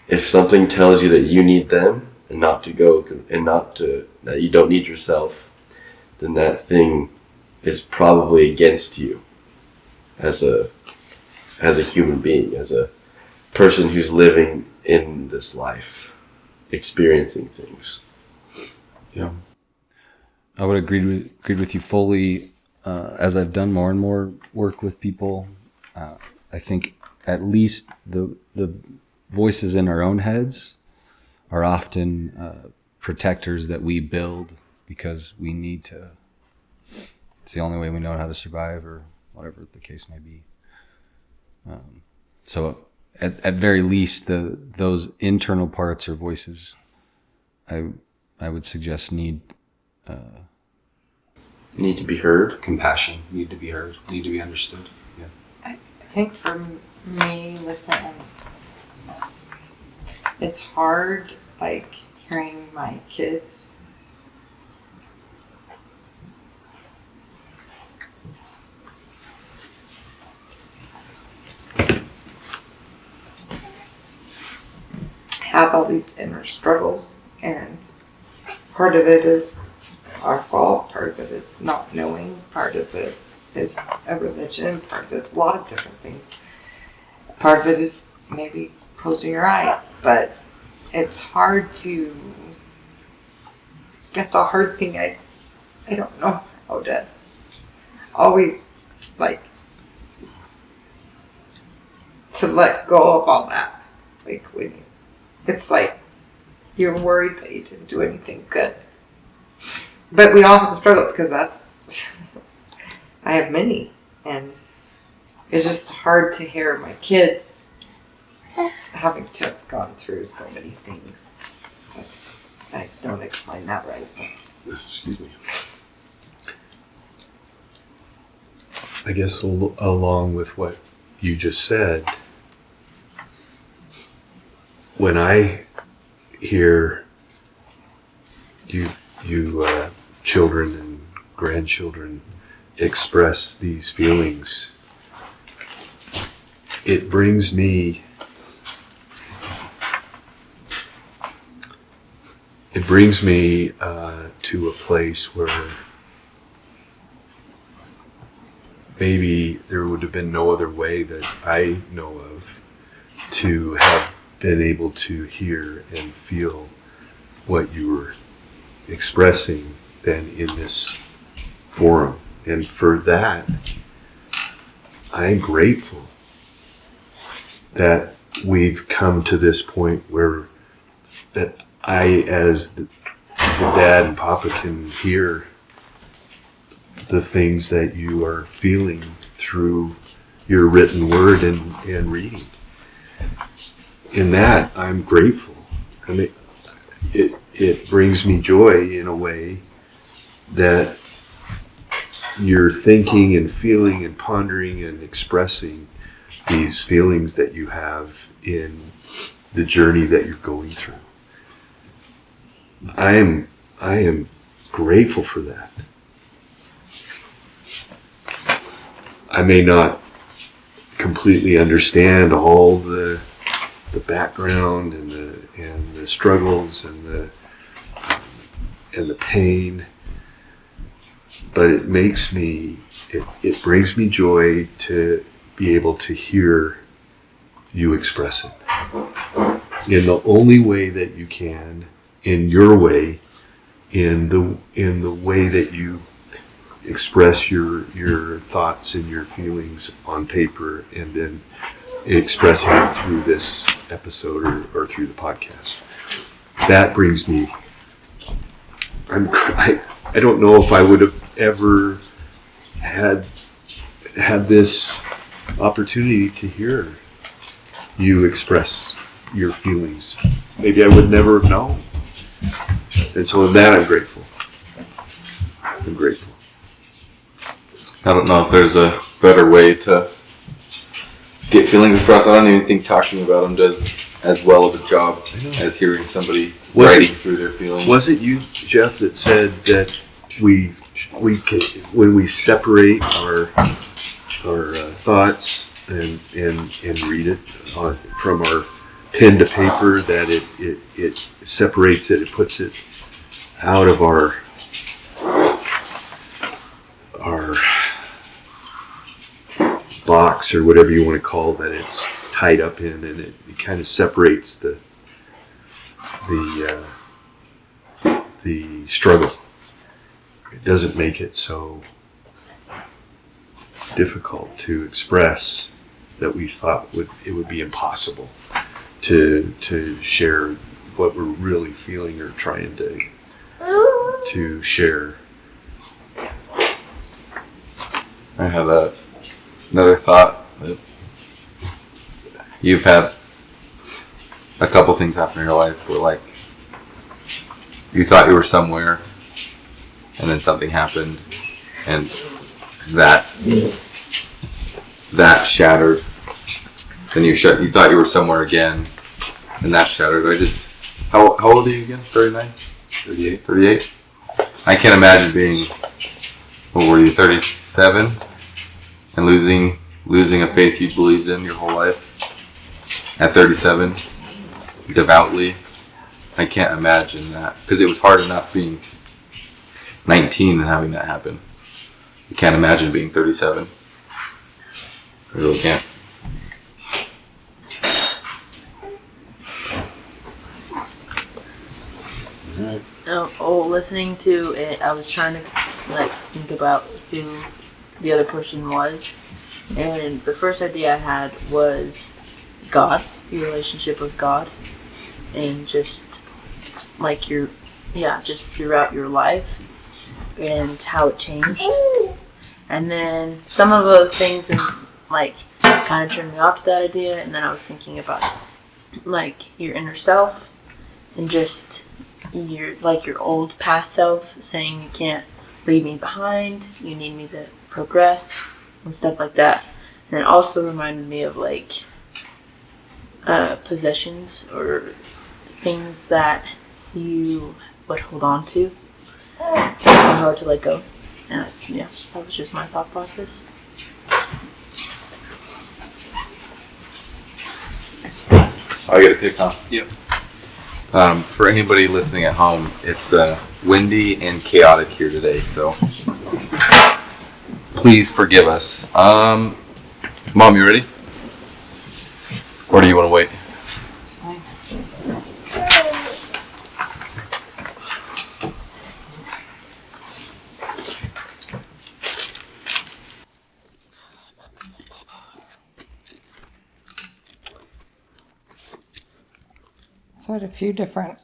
if something tells you that you need them and not that you don't need yourself, then that thing is probably against you as a human being, as a person who's living in this life, experiencing things. Yeah, I would agree with you fully. As I've done more and more work with people, I think at least the voices in our own heads are often protectors that we build because we need to. It's the only way we know how to survive, or whatever the case may be. So at very least, those internal parts or voices, I would suggest need to be heard. Compassion, need to be heard, need to be understood. Yeah. I think for me, listen, it's hard, like, hearing my kids have all these inner struggles, and part of it is our fault, part of it is not knowing, part of it is a religion, part of it is a lot of different things. Part of it is maybe closing your eyes, but it's hard to, that's a hard thing. I don't know how to always, like, to let go of all that. Like, when it's like you're worried that you didn't do anything good. But we all have struggles, because that's, I have many, and it's just hard to hear my kids having to have gone through so many things. I don't explain that right. But. Excuse me. I guess along with what you just said, when I hear you children and grandchildren express these feelings, it brings me to a place where maybe there would have been no other way that I know of to have been able to hear and feel what you were expressing than in this forum. And for that, I'm grateful that we've come to this point where that I, as the dad and papa, can hear the things that you are feeling through your written word and reading. In that, I'm grateful. I mean, it brings me joy in a way that you're thinking and feeling and pondering and expressing these feelings that you have in the journey that you're going through. I am grateful for that. I may not completely understand all the background and the struggles and the pain, but it brings me joy to be able to hear you express it in the only way that you can, in your way, in the way that you express your thoughts and your feelings on paper, and then expressing it through this episode or through the podcast. That brings me. I don't know if I would have ever had this opportunity to hear you express your feelings. Maybe I would never have known. And so in that, I'm grateful. I'm grateful. I don't know if there's a better way to get feelings across. I don't even think talking about them does as well of a job as hearing somebody writing through their feelings. Was it you, Jeff, that said that we can, when we separate our thoughts and read it from our pen to paper, that it separates it, it puts it out of our box or whatever you want to call that it's tied up in, and it kind of separates the struggle. It doesn't make it so difficult to express that we thought it would be impossible to share what we're really feeling or trying to share. I had another thought that you've had a couple things happen in your life where, like, you thought you were somewhere and then something happened and that shattered. Then you thought you were somewhere again and that shattered. How old are you again? 39? 38? I can't imagine being, what were you, 37? And losing a faith you believed in your whole life at 37, devoutly. I can't imagine that, because it was hard enough being 19 and having that happen. I can't imagine being 37. I really can't. Listening to it, I was trying to think about who the other person was, and the first idea I had was God, your relationship with God, and just just throughout your life and how it changed. And then some of the things kind of turned me off to that idea, and then I was thinking about your inner self and just your old past self saying you can't leave me behind, you need me to progress and stuff like that. And it also reminded me of possessions or things that you would hold on to, and hard to let go. And that was just my thought process. I get a pick, huh? Yep. For anybody listening at home, it's windy and chaotic here today, so please forgive us. Mom, you ready? Or do you want to wait? It's fine. So I had a few different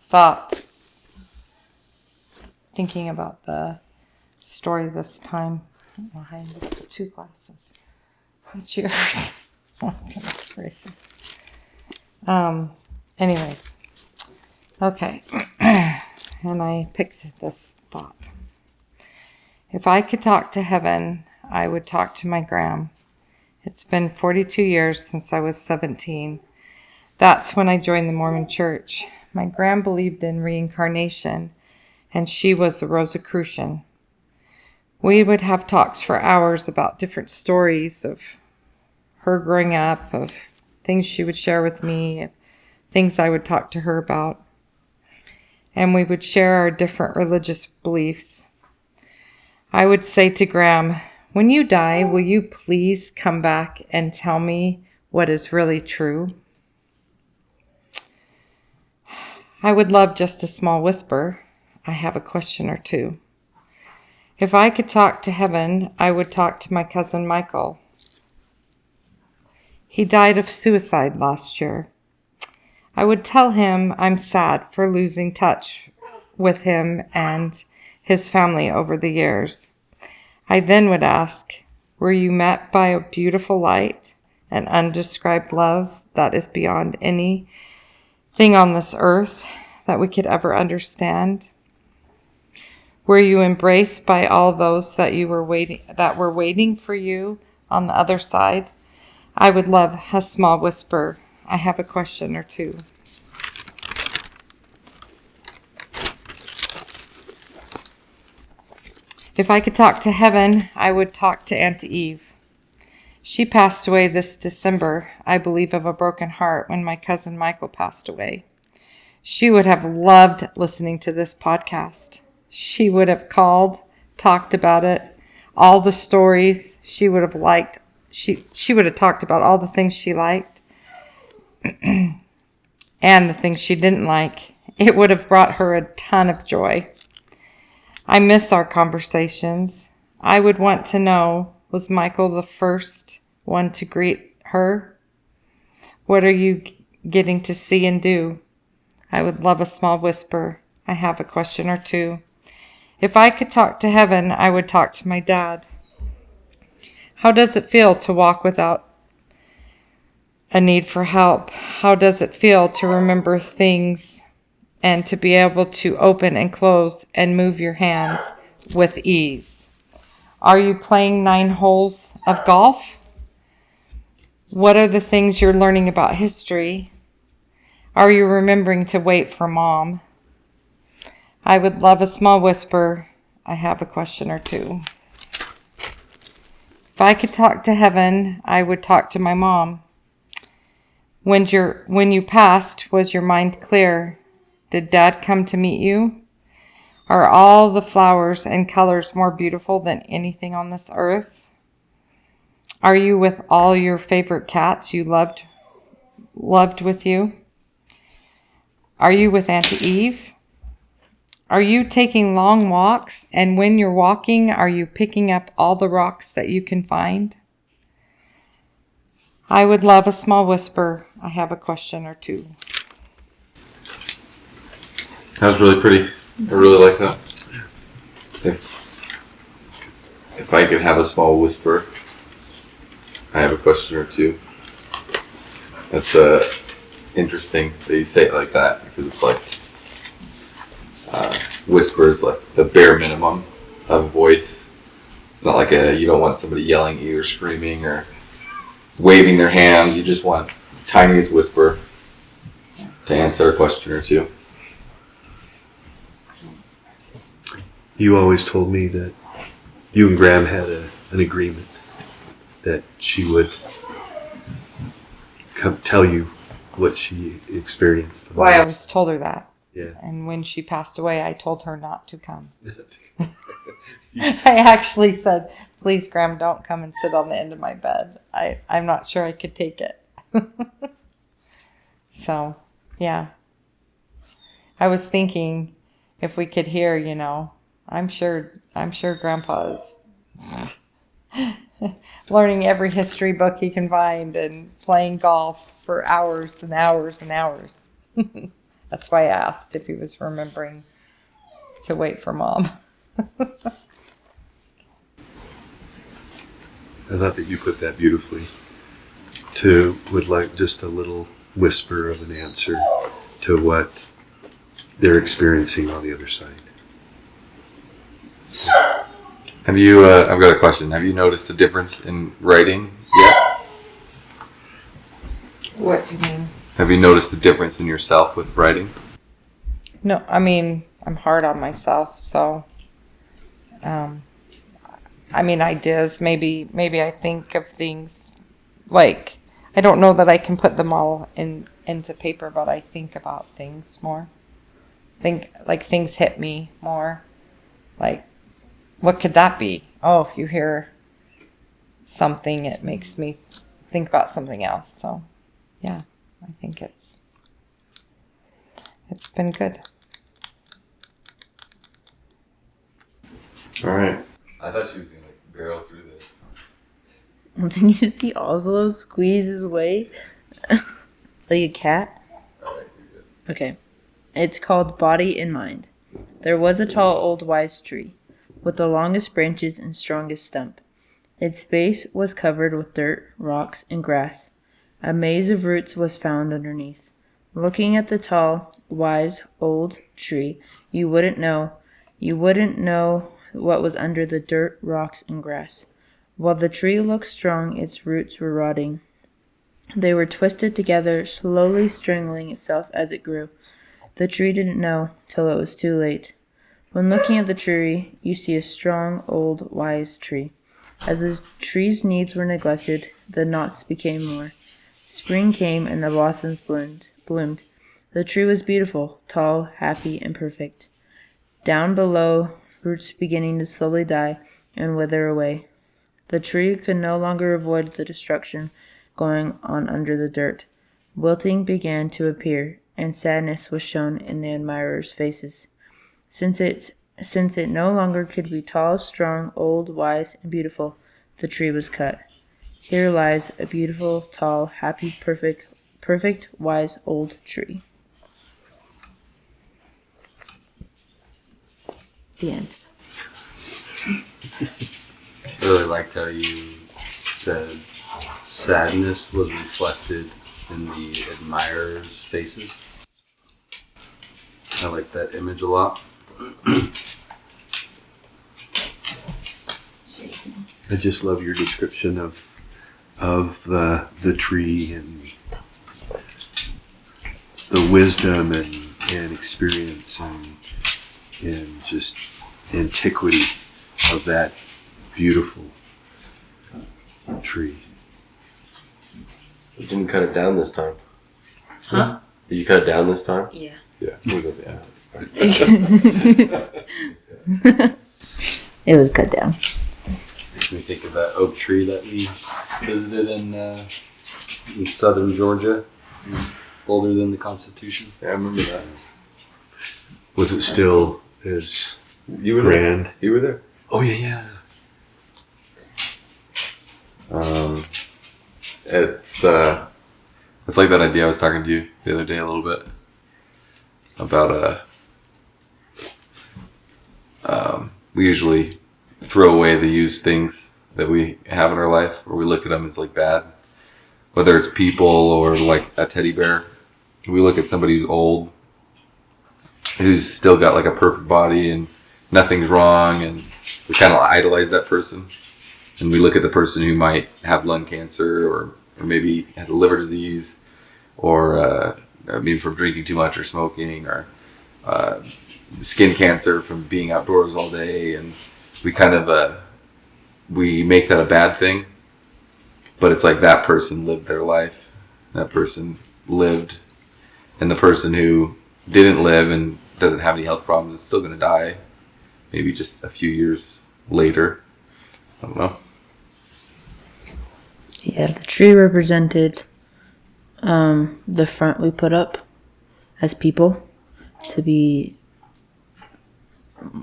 thoughts thinking about the story this time. I have 2 glasses. What's yours? Oh, goodness gracious. Anyways. Okay. And I picked this thought. If I could talk to heaven, I would talk to my Gram. It's been 42 years since I was 17. That's when I joined the Mormon Church. My Gram believed in reincarnation, and she was a Rosicrucian. We would have talks for hours about different stories of her growing up, of things she would share with me, things I would talk to her about. And we would share our different religious beliefs. I would say to Gram, when you die, will you please come back and tell me what is really true? I would love just a small whisper. I have a question or two. If I could talk to heaven, I would talk to my cousin Michael. He died of suicide last year. I would tell him I'm sad for losing touch with him and his family over the years. I then would ask, were you met by a beautiful light, an undescribed love that is beyond anything on this earth that we could ever understand? Were you embraced by all those that were waiting for you on the other side? I would love a small whisper. I have a question or two. If I could talk to heaven, I would talk to Aunt Eve. She passed away this December, I believe, of a broken heart when my cousin Michael passed away. She would have loved listening to this podcast. She would have called, talked about it, all the stories she would have liked. She would have talked about all the things she liked and the things she didn't like. It would have brought her a ton of joy. I miss our conversations. I would want to know, was Michael the first one to greet her? What are you getting to see and do? I would love a small whisper. I have a question or two. If I could talk to heaven, I would talk to my dad. How does it feel to walk without a need for help? How does it feel to remember things and to be able to open and close and move your hands with ease? Are you playing 9 holes of golf? What are the things you're learning about history? Are you remembering to wait for Mom? I would love a small whisper. I have a question or two. If I could talk to heaven, I would talk to my mom. When you passed, was your mind clear? Did Dad come to meet you? Are all the flowers and colors more beautiful than anything on this earth? Are you with all your favorite cats you loved with you? Are you with Auntie Eve? Are you taking long walks? And when you're walking, are you picking up all the rocks that you can find? I would love a small whisper. I have a question or two. That was really pretty. I really like that. If I could have a small whisper, I have a question or two. That's interesting that you say it like that, because it's like whisper is like the bare minimum of a voice. It's not like you don't want somebody yelling at you or screaming or waving their hands. You just want the tiniest whisper to answer a question or two. You always told me that you and Graham had an agreement that she would come tell you what she experienced. Well, I always told her that. Yeah. And when she passed away, I told her not to come. I actually said, please, Graham, don't come and sit on the end of my bed. I'm not sure I could take it. So, yeah. I was thinking if we could hear, I'm sure Grandpa is learning every history book he can find and playing golf for hours and hours and hours. That's why I asked if he was remembering to wait for Mom. I thought that you put that beautifully. Would like just a little whisper of an answer to what they're experiencing on the other side. Have you? I've got a question. Have you noticed a difference in writing yet? What do you mean? Have you noticed a difference in yourself with writing? No, I mean, I'm hard on myself, so I mean, ideas, maybe I think of things like, I don't know that I can put them all into paper, but I think about things more. Things hit me more. Like, what could that be? Oh, if you hear something, it makes me think about something else. So, yeah, I think it's been good. All right. I thought she was gonna barrel through this. Didn't you see Oslo squeeze his way like a cat? All right, you're good. Okay. It's called Body and Mind. There was a tall old wise tree, with the longest branches and strongest stump. Its base was covered with dirt, rocks, and grass. A maze of roots was found underneath. Looking at the tall, wise, old tree, you wouldn't know what was under the dirt, rocks, and grass. While the tree looked strong, its roots were rotting. They were twisted together, slowly strangling itself as it grew. The tree didn't know till it was too late. When looking at the tree, you see a strong, old, wise tree. As the tree's needs were neglected, the knots became more. Spring came and the blossoms bloomed. The tree was beautiful, tall, happy, and perfect. Down below, roots beginning to slowly die and wither away. The tree could no longer avoid the destruction going on under the dirt. Wilting began to appear, and sadness was shown in the admirers' faces. Since it no longer could be tall, strong, old, wise, and beautiful, the tree was cut. Here lies a beautiful, tall, happy, perfect, wise, old tree. The end. I really liked how you said sadness was reflected in the admirers' faces. I like that image a lot. I just love your description of the tree and the wisdom and experience and just antiquity of that beautiful tree. You didn't cut it down this time. Huh? Did you cut it down this time? Yeah. Yeah, we'll go at the end. It was cut down. Makes me think of that oak tree that we visited in southern Georgia. It was older than the Constitution. Yeah, I remember that. Was it still as You were grand? there. You were there. Oh yeah. It's like that idea I was talking to you the other day a little bit about we usually throw away the used things that we have in our life, or we look at them as like bad, whether it's people or like a teddy bear. We look at somebody who's old, who's still got like a perfect body and nothing's wrong, and we kind of idolize that person. And we look at the person who might have lung cancer or maybe has a liver disease, or maybe from drinking too much or smoking, or skin cancer from being outdoors all day, and we kind of we make that a bad thing. But it's like that person lived their life, that person lived, and the person who didn't live and doesn't have any health problems is still going to die, maybe just a few years later. I don't know. Yeah, the tree represented the front we put up as people to be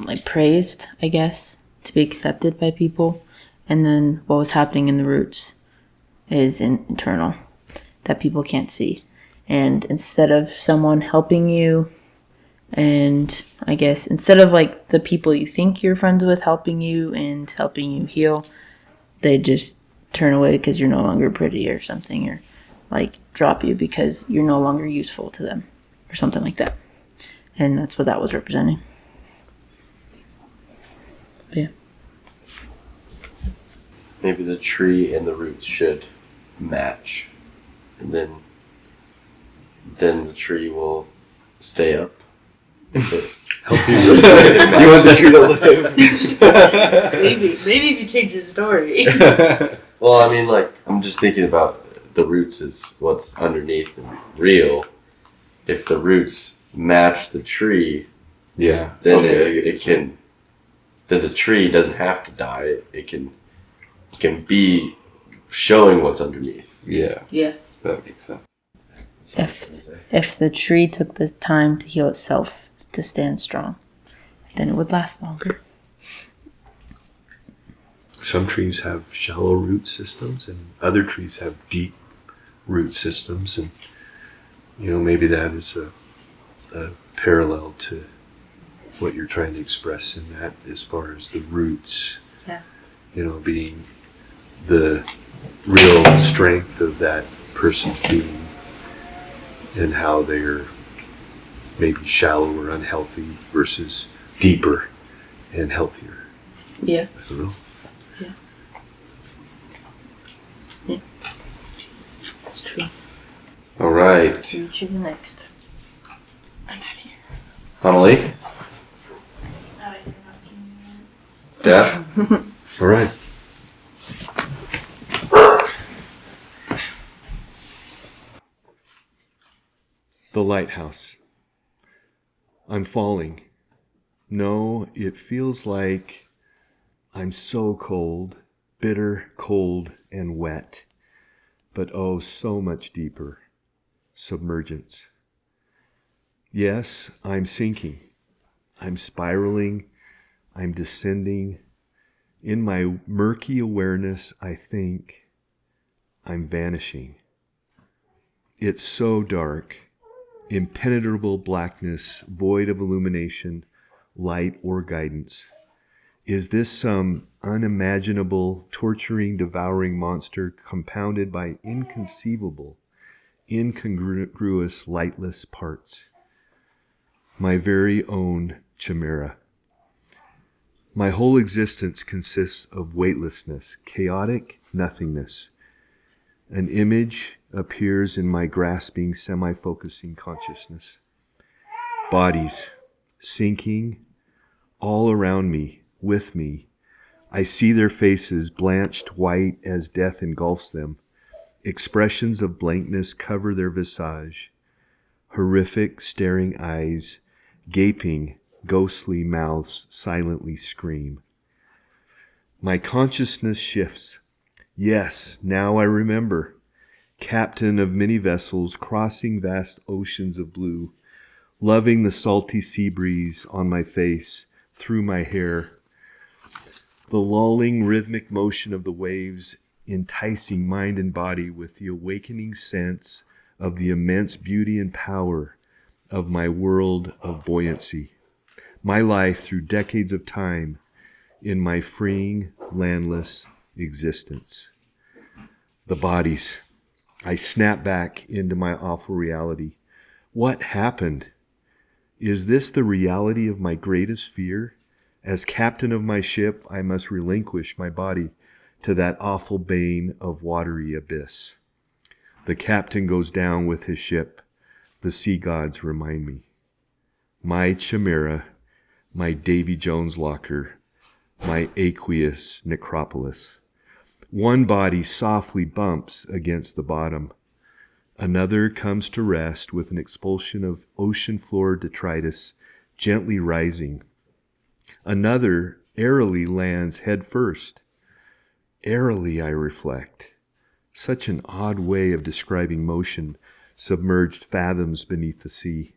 like praised, I guess, to be accepted by people. And then what was happening in the roots is internal, that people can't see. And instead of someone helping you, and I guess instead of like the people you think you're friends with helping you and helping you heal, they just turn away because you're no longer pretty or something, or like drop you because you're no longer useful to them or something like that. And that's what that was representing. Yeah. maybe the tree and the roots should match, and then the tree will stay up. Healthy. You want the tree to live? Maybe if you change the story. Well, I mean, like, I'm just thinking about the roots is what's underneath and real. If the roots match the tree, Yeah. then Okay, it can. Then the tree doesn't have to die. It can be showing what's underneath. Yeah. Yeah. That makes sense. If the tree took the time to heal itself to stand strong, then it would last longer. Some trees have shallow root systems, and other trees have deep root systems, and maybe that is a parallel to what you're trying to express in that, as far as the roots, Yeah. Being the real strength of that person's being, and how they're maybe shallow or unhealthy versus deeper and healthier. Yeah. I don't know. That's true. All right. You choose next. Hanali? Dad? All right. The lighthouse. I'm falling. No, it feels like I'm so cold, bitter, cold, and wet. But oh, so much deeper. Submergence. Yes, I'm sinking. I'm spiraling. I'm descending. In my murky awareness, I think I'm vanishing. It's so dark, impenetrable blackness, void of illumination, light, or guidance. Is this some unimaginable, torturing, devouring monster compounded by inconceivable, incongruous, lightless parts? My very own chimera. My whole existence consists of weightlessness, chaotic nothingness. An image appears in my grasping, semi-focusing consciousness. Bodies sinking all around me, with me. I see their faces blanched white as death engulfs them. Expressions of blankness cover their visage. Horrific, staring eyes, gaping, ghostly mouths silently scream. My consciousness shifts. Yes, now I remember. Captain of many vessels, crossing vast oceans of blue, loving the salty sea breeze on my face, through my hair. The lulling rhythmic motion of the waves, enticing mind and body with the awakening sense of the immense beauty and power of my world of buoyancy. My life through decades of time in my freeing, landless existence. The bodies. I snap back into my awful reality. What happened? Is this the reality of my greatest fear? As captain of my ship, I must relinquish my body to that awful bane of watery abyss. The captain goes down with his ship. The sea gods remind me. My chimera, my Davy Jones locker, my aqueous necropolis. One body softly bumps against the bottom. Another comes to rest with an expulsion of ocean floor detritus gently rising. Another airily lands head first. Airily, I reflect. Such an odd way of describing motion submerged fathoms beneath the sea.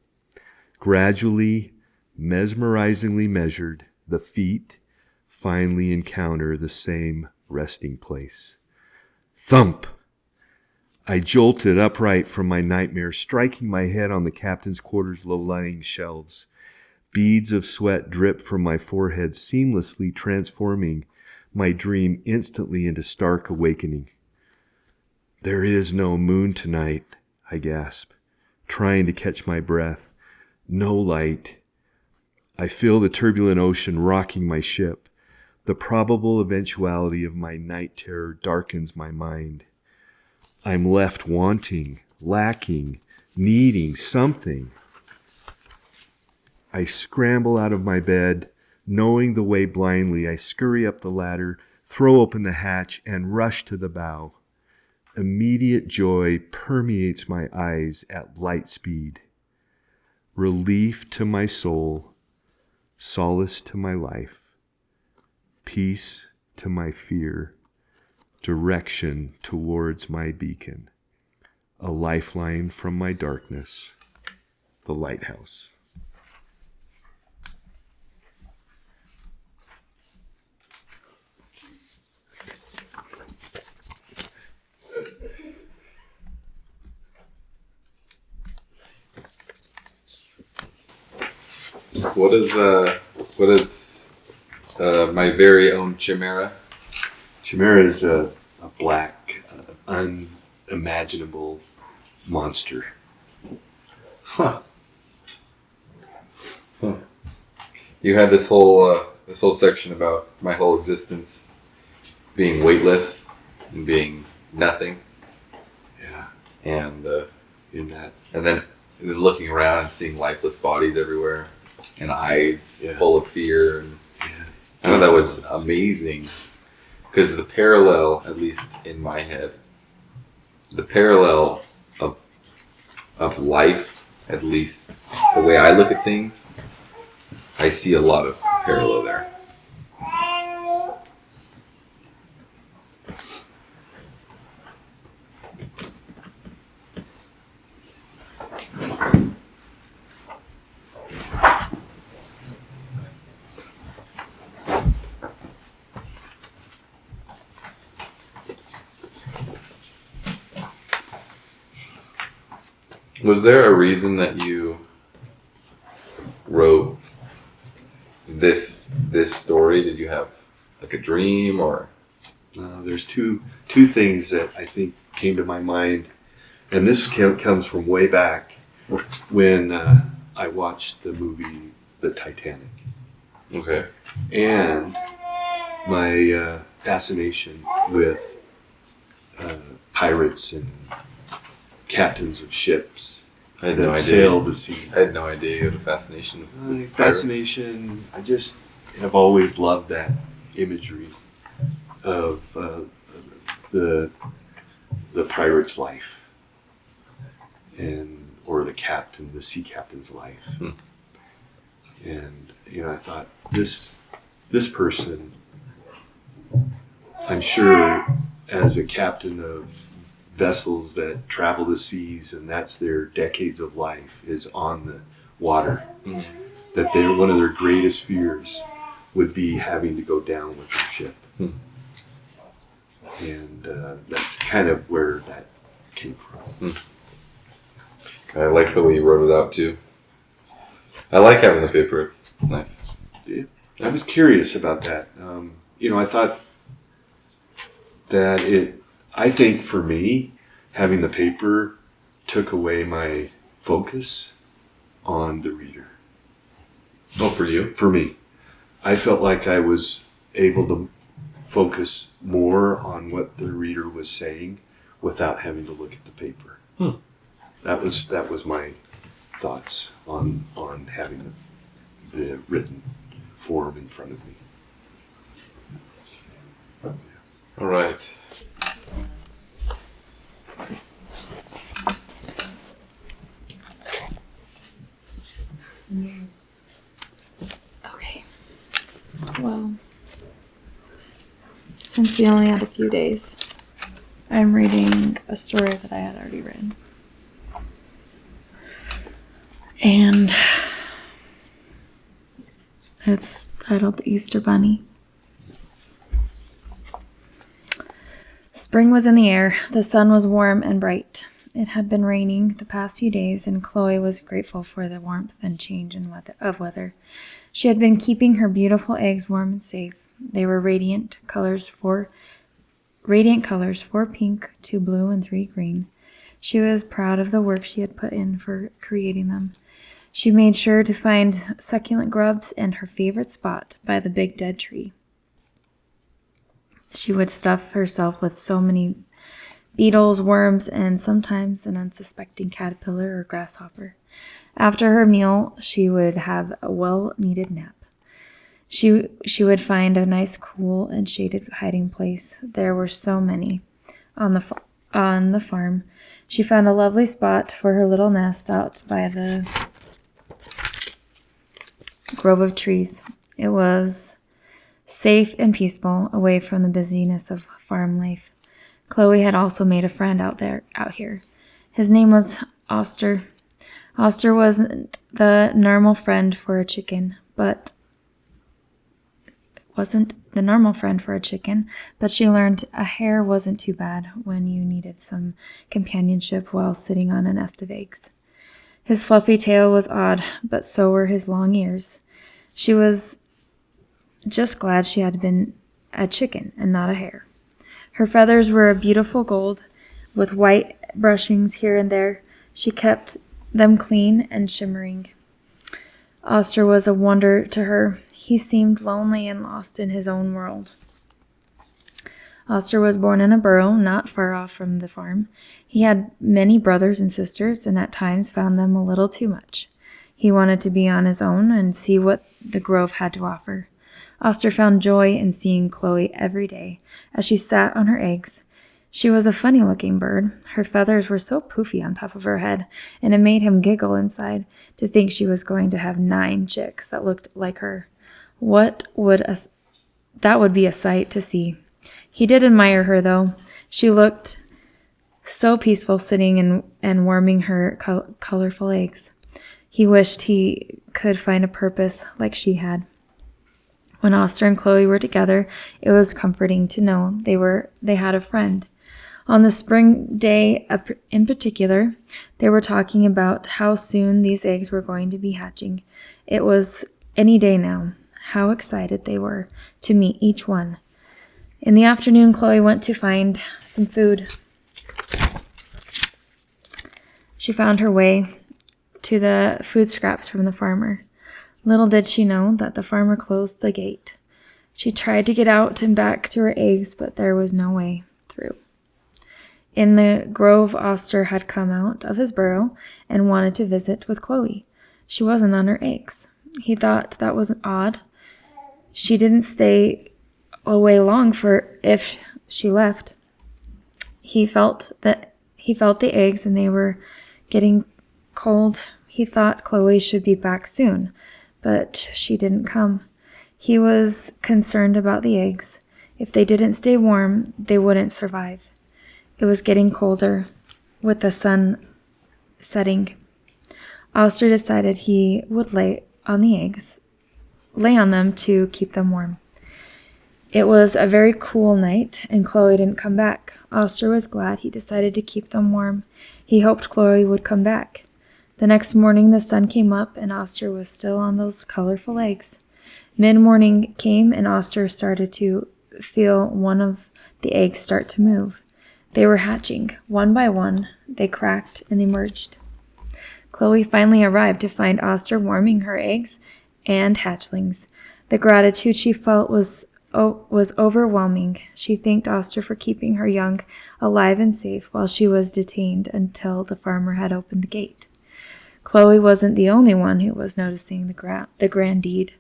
Gradually, mesmerizingly measured, the feet finally encounter the same resting place. Thump! I jolted upright from my nightmare, striking my head on the captain's quarters' low-lying shelves. Beads of sweat dripped from my forehead, seamlessly transforming my dream instantly into stark awakening. There is no moon tonight, I gasp, trying to catch my breath. No light. I feel the turbulent ocean rocking my ship. The probable eventuality of my night terror darkens my mind. I'm left wanting, lacking, needing something. I scramble out of my bed, knowing the way blindly. I scurry up the ladder, throw open the hatch, and rush to the bow. Immediate joy permeates my eyes at light speed. Relief to my soul, solace to my life, peace to my fear, direction towards my beacon, a lifeline from my darkness, the lighthouse. What is my very own chimera? Chimera is a black, unimaginable monster. Huh. You had this whole section about my whole existence being weightless and being nothing. Yeah. And In that. and then looking around and seeing lifeless bodies everywhere and eyes full of fear. And I thought that was amazing because the parallel, at least in my head, the parallel of life, at least the way I look at things, I see a lot of parallel there. Was there a reason that you wrote this story? Did you have like a dream or? There's two things that I think came to my mind, and this comes from way back when I watched the movie The Titanic. Okay. And my fascination with pirates and captains of ships I had that no idea. sailed the sea. I had no idea you had a fascination with pirates. Fascination. I just have always loved that imagery of the pirate's life, or the sea captain's life. And I thought this person, I'm sure, as a captain of vessels that travel the seas and that's their decades of life, is on the water. That one of their greatest fears would be having to go down with their ship. And that's kind of where that came from. I like the way you wrote it out too. I like having the paper. It's nice. Yeah. I was curious about that. I thought that I think for me, having the paper took away my focus on the reader. Oh, for you? For me. I felt like I was able to focus more on what the reader was saying without having to look at the paper. That was my thoughts on having the written form in front of me. All right. Okay. Well, since we only had a few days, I'm reading a story that I had already written. And it's titled The Easter Bunny. Spring was in the air. The sun was warm and bright. It had been raining the past few days, and Chloe was grateful for the warmth and change in weather. She had been keeping her beautiful eggs warm and safe. They were radiant colors, 4 pink, 2 blue, and 3 green. She was proud of the work she had put in for creating them. She made sure to find succulent grubs and her favorite spot by the big dead tree. She would stuff herself with so many beetles, worms, and sometimes an unsuspecting caterpillar or grasshopper. After her meal, she would have a well-needed nap. She would find a nice, cool, and shaded hiding place. There were so many on the farm. She found a lovely spot for her little nest out by the grove of trees. It was safe and peaceful, away from the busyness of farm life. Chloe had also made a friend out here. His name was Oster. Oster wasn't the normal friend for a chicken, but she learned a hare wasn't too bad when you needed some companionship while sitting on a nest of eggs. His fluffy tail was odd, but so were his long ears. She was just glad she had been a chicken and not a hare. Her feathers were a beautiful gold, with white brushings here and there. She kept them clean and shimmering. Oster was a wonder to her. He seemed lonely and lost in his own world. Oster was born in a burrow not far off from the farm. He had many brothers and sisters, and at times found them a little too much. He wanted to be on his own and see what the grove had to offer. Oster found joy in seeing Chloe every day as she sat on her eggs. She was a funny-looking bird. Her feathers were so poofy on top of her head, and it made him giggle inside to think she was going to have 9 chicks that looked like her. That would be a sight to see. He did admire her, though. She looked so peaceful sitting and warming her colorful eggs. He wished he could find a purpose like she had. When Oster and Chloe were together, it was comforting to know they had a friend. On the spring day in particular, they were talking about how soon these eggs were going to be hatching. It was any day now. How excited they were to meet each one. In the afternoon, Chloe went to find some food. She found her way to the food scraps from the farmer. Little did she know that the farmer closed the gate. She tried to get out and back to her eggs, but there was no way through. In the grove, Oster had come out of his burrow and wanted to visit with Chloe. She wasn't on her eggs. He thought that was odd. She didn't stay away long if she left. He felt the eggs and they were getting cold. He thought Chloe should be back soon, but she didn't come. He was concerned about the eggs. If they didn't stay warm, they wouldn't survive. It was getting colder with the sun setting. Oster decided he would lay on them to keep them warm. It was a very cool night, and Chloe didn't come back. Oster was glad he decided to keep them warm. He hoped Chloe would come back. The next morning, the sun came up, and Oster was still on those colorful eggs. Mid-morning came, and Oster started to feel one of the eggs start to move. They were hatching. One by one, they cracked and emerged. Chloe finally arrived to find Oster warming her eggs and hatchlings. The gratitude she felt was overwhelming. She thanked Oster for keeping her young alive and safe while she was detained until the farmer had opened the gate. Chloe wasn't the only one who was noticing the grand deed.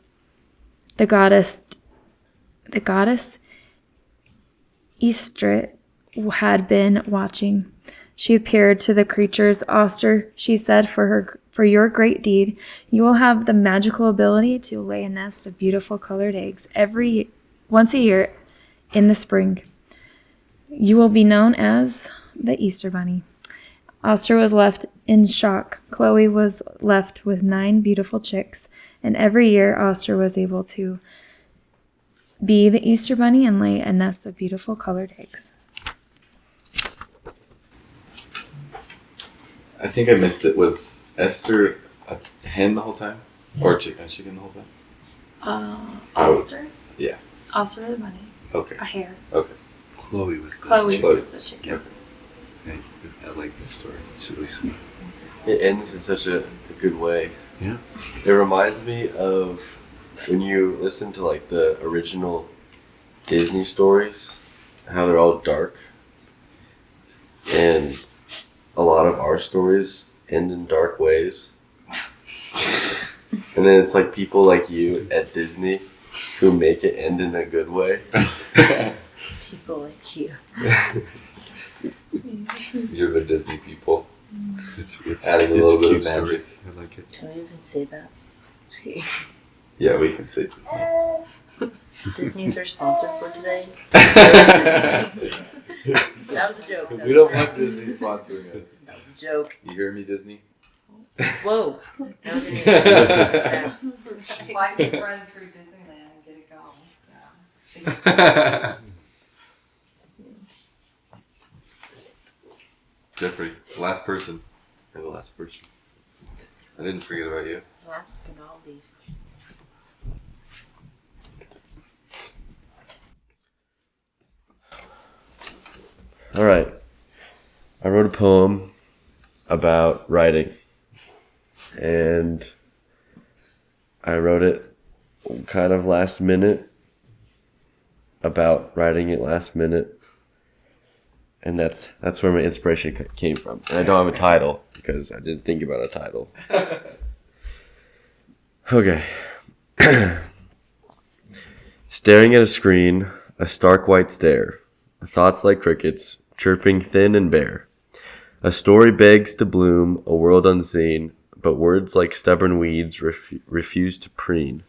The goddess Easter had been watching. She appeared to the creatures. Oster, she said, for your great deed, you will have the magical ability to lay a nest of beautiful colored eggs once a year in the spring. You will be known as the Easter Bunny. Oster was left in shock. Chloe was left with 9 beautiful chicks, and every year Oster was able to be the Easter Bunny and lay a nest of beautiful colored eggs. I think I missed it. Was Esther a hen the whole time? Or a chicken the whole time? Oster? Yeah. Oster was a bunny. Okay. A hare. Okay. Chloe was Chloe was the chicken. Okay. Hey, I like this story. It's really sweet. It ends in such a good way. Yeah. It reminds me of when you listen to like the original Disney stories, how they're all dark, and a lot of our stories end in dark ways. And then it's like people like you at Disney who make it end in a good way. People like you. You're the Disney people. It's Adding a little bit of story. magic. I like it. Can we even say that? Yeah, we can say Disney. Disney's our sponsor for today. That was a joke. We don't want Disney sponsoring us. That was a joke. You hear me, Disney? Whoa. That was a joke. If I could run through Disneyland and get it going. Yeah. Jeffrey, last person. You're the last person. I didn't forget about you. Last but not least. All right. I wrote a poem about writing. And I wrote it kind of last minute, about writing it last minute. And that's where my inspiration came from. And I don't have a title because I didn't think about a title. Okay. Staring at a screen, a stark white stare. Thoughts like crickets, chirping thin and bare. A story begs to bloom, a world unseen, but words like stubborn weeds refuse to preen.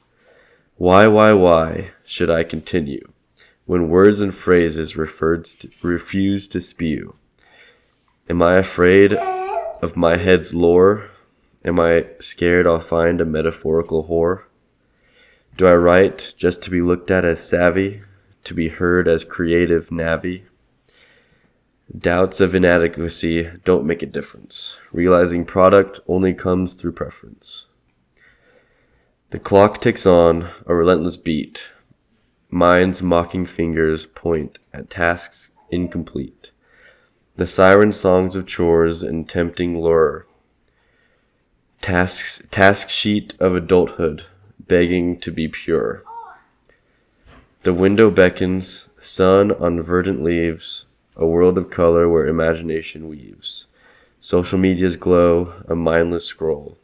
Why should I continue, when words and phrases refuse to spew? Am I afraid of my head's lore? Am I scared I'll find a metaphorical whore? Do I write just to be looked at as savvy, to be heard as creative navvy? Doubts of inadequacy don't make a difference. Realizing product only comes through preference. The clock ticks on, a relentless beat. Mind's mocking fingers point at tasks incomplete. The siren songs of chores and tempting lure. Task sheet of adulthood, begging to be pure. The window beckons, sun on verdant leaves, a world of color where imagination weaves. Social media's glow, a mindless scroll.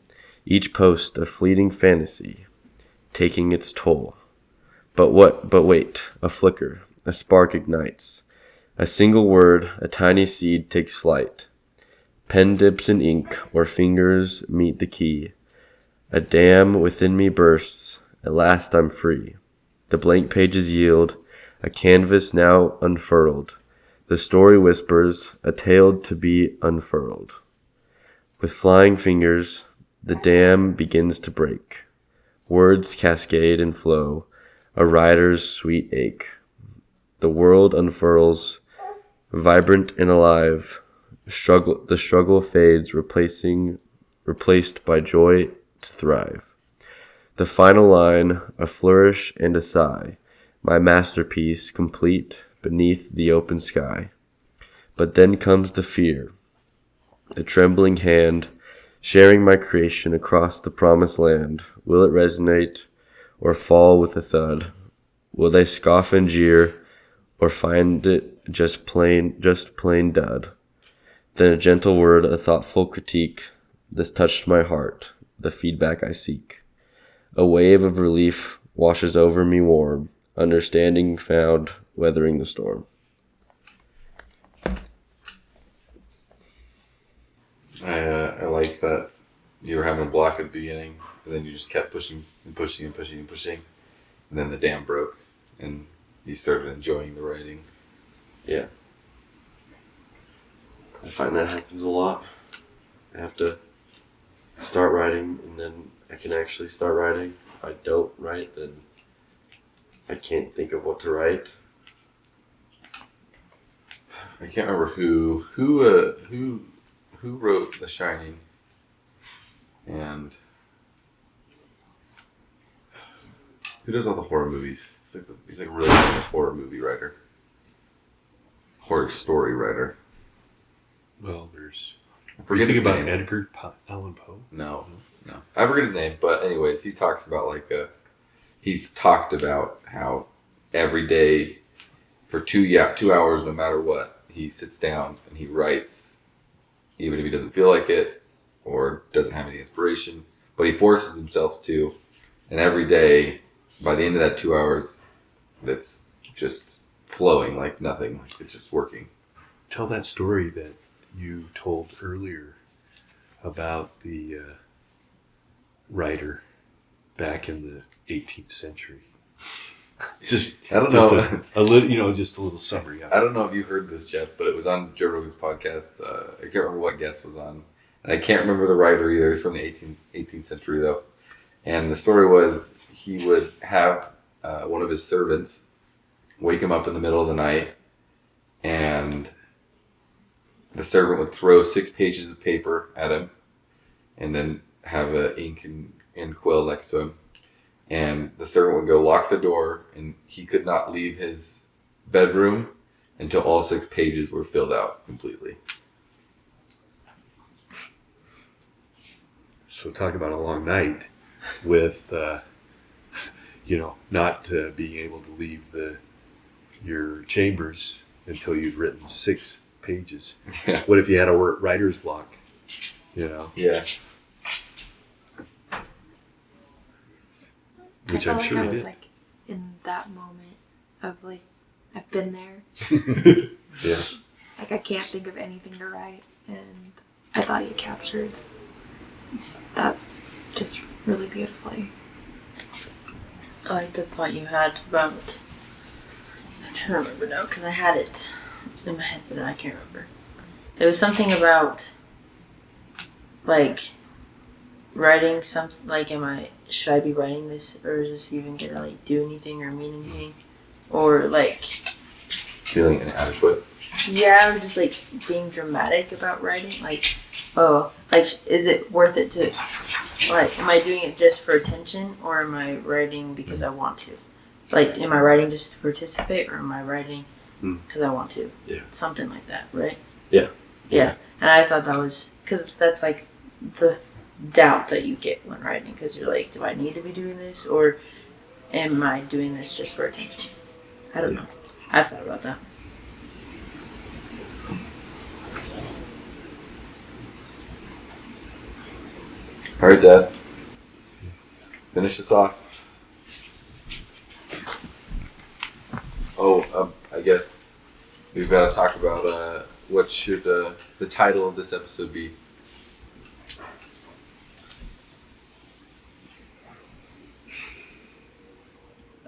Each post a fleeting fantasy, taking its toll. But wait, a flicker, a spark ignites. A single word, a tiny seed takes flight. Pen dips in ink, or fingers meet the key. A dam within me bursts, at last I'm free. The blank pages yield, a canvas now unfurled. The story whispers, a tale to be unfurled. With flying fingers, the dam begins to break. Words cascade and flow, a writer's sweet ache. The world unfurls, vibrant and alive. The struggle fades, replaced by joy to thrive. The final line, a flourish and a sigh. My masterpiece complete beneath the open sky. But then comes the fear, the trembling hand, sharing my creation across the promised land. Will it resonate or fall with a thud? Will they scoff and jeer or find it just plain dud? Then a gentle word, a thoughtful critique. This touched my heart, the feedback I seek. A wave of relief washes over me warm, understanding found, weathering the storm. I like that you were having a block at the beginning, and then you just kept pushing and pushing and pushing and pushing, and then the dam broke, and you started enjoying the writing. Yeah. I find that happens a lot. I have to start writing, and then I can actually start writing. If I don't write, then I can't think of what to write. I can't remember who wrote The Shining, and who does all the horror movies. He's like a really famous horror movie writer, horror story writer. Well, there's. Forget Think his about name. Edgar Allan Poe. No, I forget his name, but anyways, he talks about he's talked about how every day for 2 hours, no matter what, he sits down and he writes, even if he doesn't feel like it or doesn't have any inspiration, but he forces himself to. And every day, by the end of that 2 hours, that's just flowing like nothing, like it's just working. Tell that story that you told earlier about the writer back in the 18th century. Just I don't know. A little, just a little summary. I don't know if you heard this, Jeff, but it was on Joe Rogan's podcast. I can't remember what guest was on, and I can't remember the writer either. It's from the 18th century though, and the story was he would have one of his servants wake him up in the middle of the night, and the servant would throw 6 pages of paper at him, and then have ink and quill next to him. And the servant would go lock the door, and he could not leave his bedroom until all 6 pages were filled out completely. So talk about a long night with, not being able to leave your chambers until you'd written 6 pages. Yeah. What if you had a writer's block? Yeah. Which I I'm felt sure like I he was did. like in that moment of like I've been there. Yeah. Like I can't think of anything to write, and I thought you captured. That's just really beautifully. I like the thought you had about. I'm trying to remember now because I had it in my head, but I can't remember. It was something about like writing something. Like, should I be writing this, or is this even gonna like do anything or mean anything, or like Feeling inadequate. yeah, or just like being dramatic about writing. Like, oh, like is it worth it to? Like, am I doing it just for attention, or am I writing because I want to? Like, am I writing just to participate, or am I writing because I want to? Yeah. Something like that, right? Yeah. Yeah. And I thought that was, because that's like the doubt that you get when writing, because you're like, do I need to be doing this, or am I doing this just for attention? I don't know. I've thought about that. All right, Dad. Finish us off. I guess we've got to talk about what should the title of this episode be.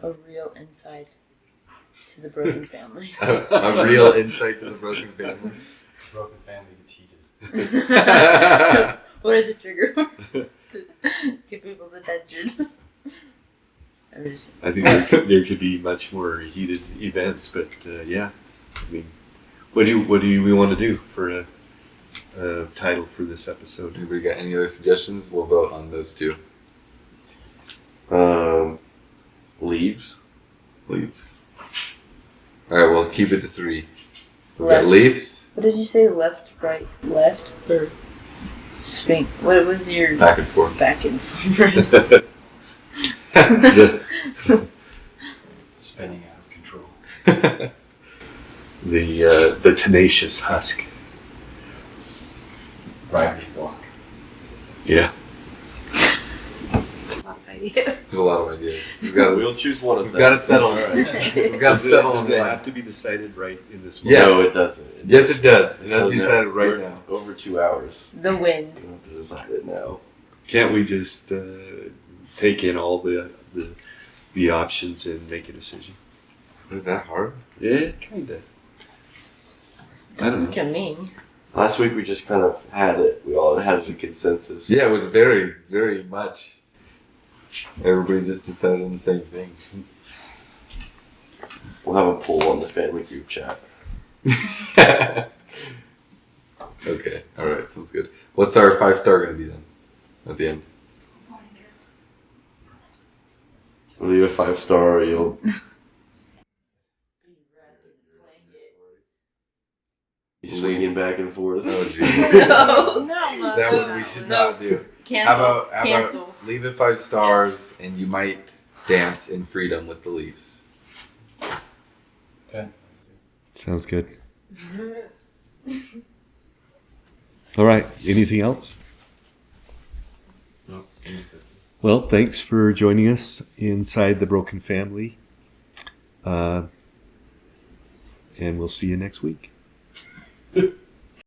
A real insight to the broken family. a real insight to the broken family. Broken family gets heated. What are the trigger words? Get people's attention. I think there could be much more heated events, but yeah. I mean, what do we want to do for a title for this episode? Anybody got any other suggestions? We'll vote on those two. Leaves. Leaves. All right, well, let's keep it to 3. We got Left. leaves. What did you say? Left, right, left, or swing? What was your Back and forth. back and forth? Spinning out of control. The tenacious husk. Writer's block. Yeah. A lot of ideas. There's a lot of ideas. We'll choose one of them. We've got to settle. All right. We've got to settle Does on it one. have to be decided right in this Yeah. moment? No, it doesn't. Yes, it does. It has to be No, decided right we're now. Over 2 hours. The wind. We have to decide it now. Can't we just take in all the options and make a decision? Isn't that hard? Yeah, kind of. I don't know. To me. Last week we just kind of had it. We all had a consensus. Yeah, it was very, very much. Everybody just decided on the same thing. We'll have a poll on the family group chat. Okay, alright, sounds good. What's our 5-star going to be then? At the end? Leave a 5-star or you'll be swinging back and forth. Oh, jeez. No. That one we should not do. Cancel. How about Cancel. leave it 5 stars and you might dance in freedom with the Leafs. Okay. Sounds good. All right. Anything else? No. Well, thanks for joining us inside the Broken Family. And we'll see you next week.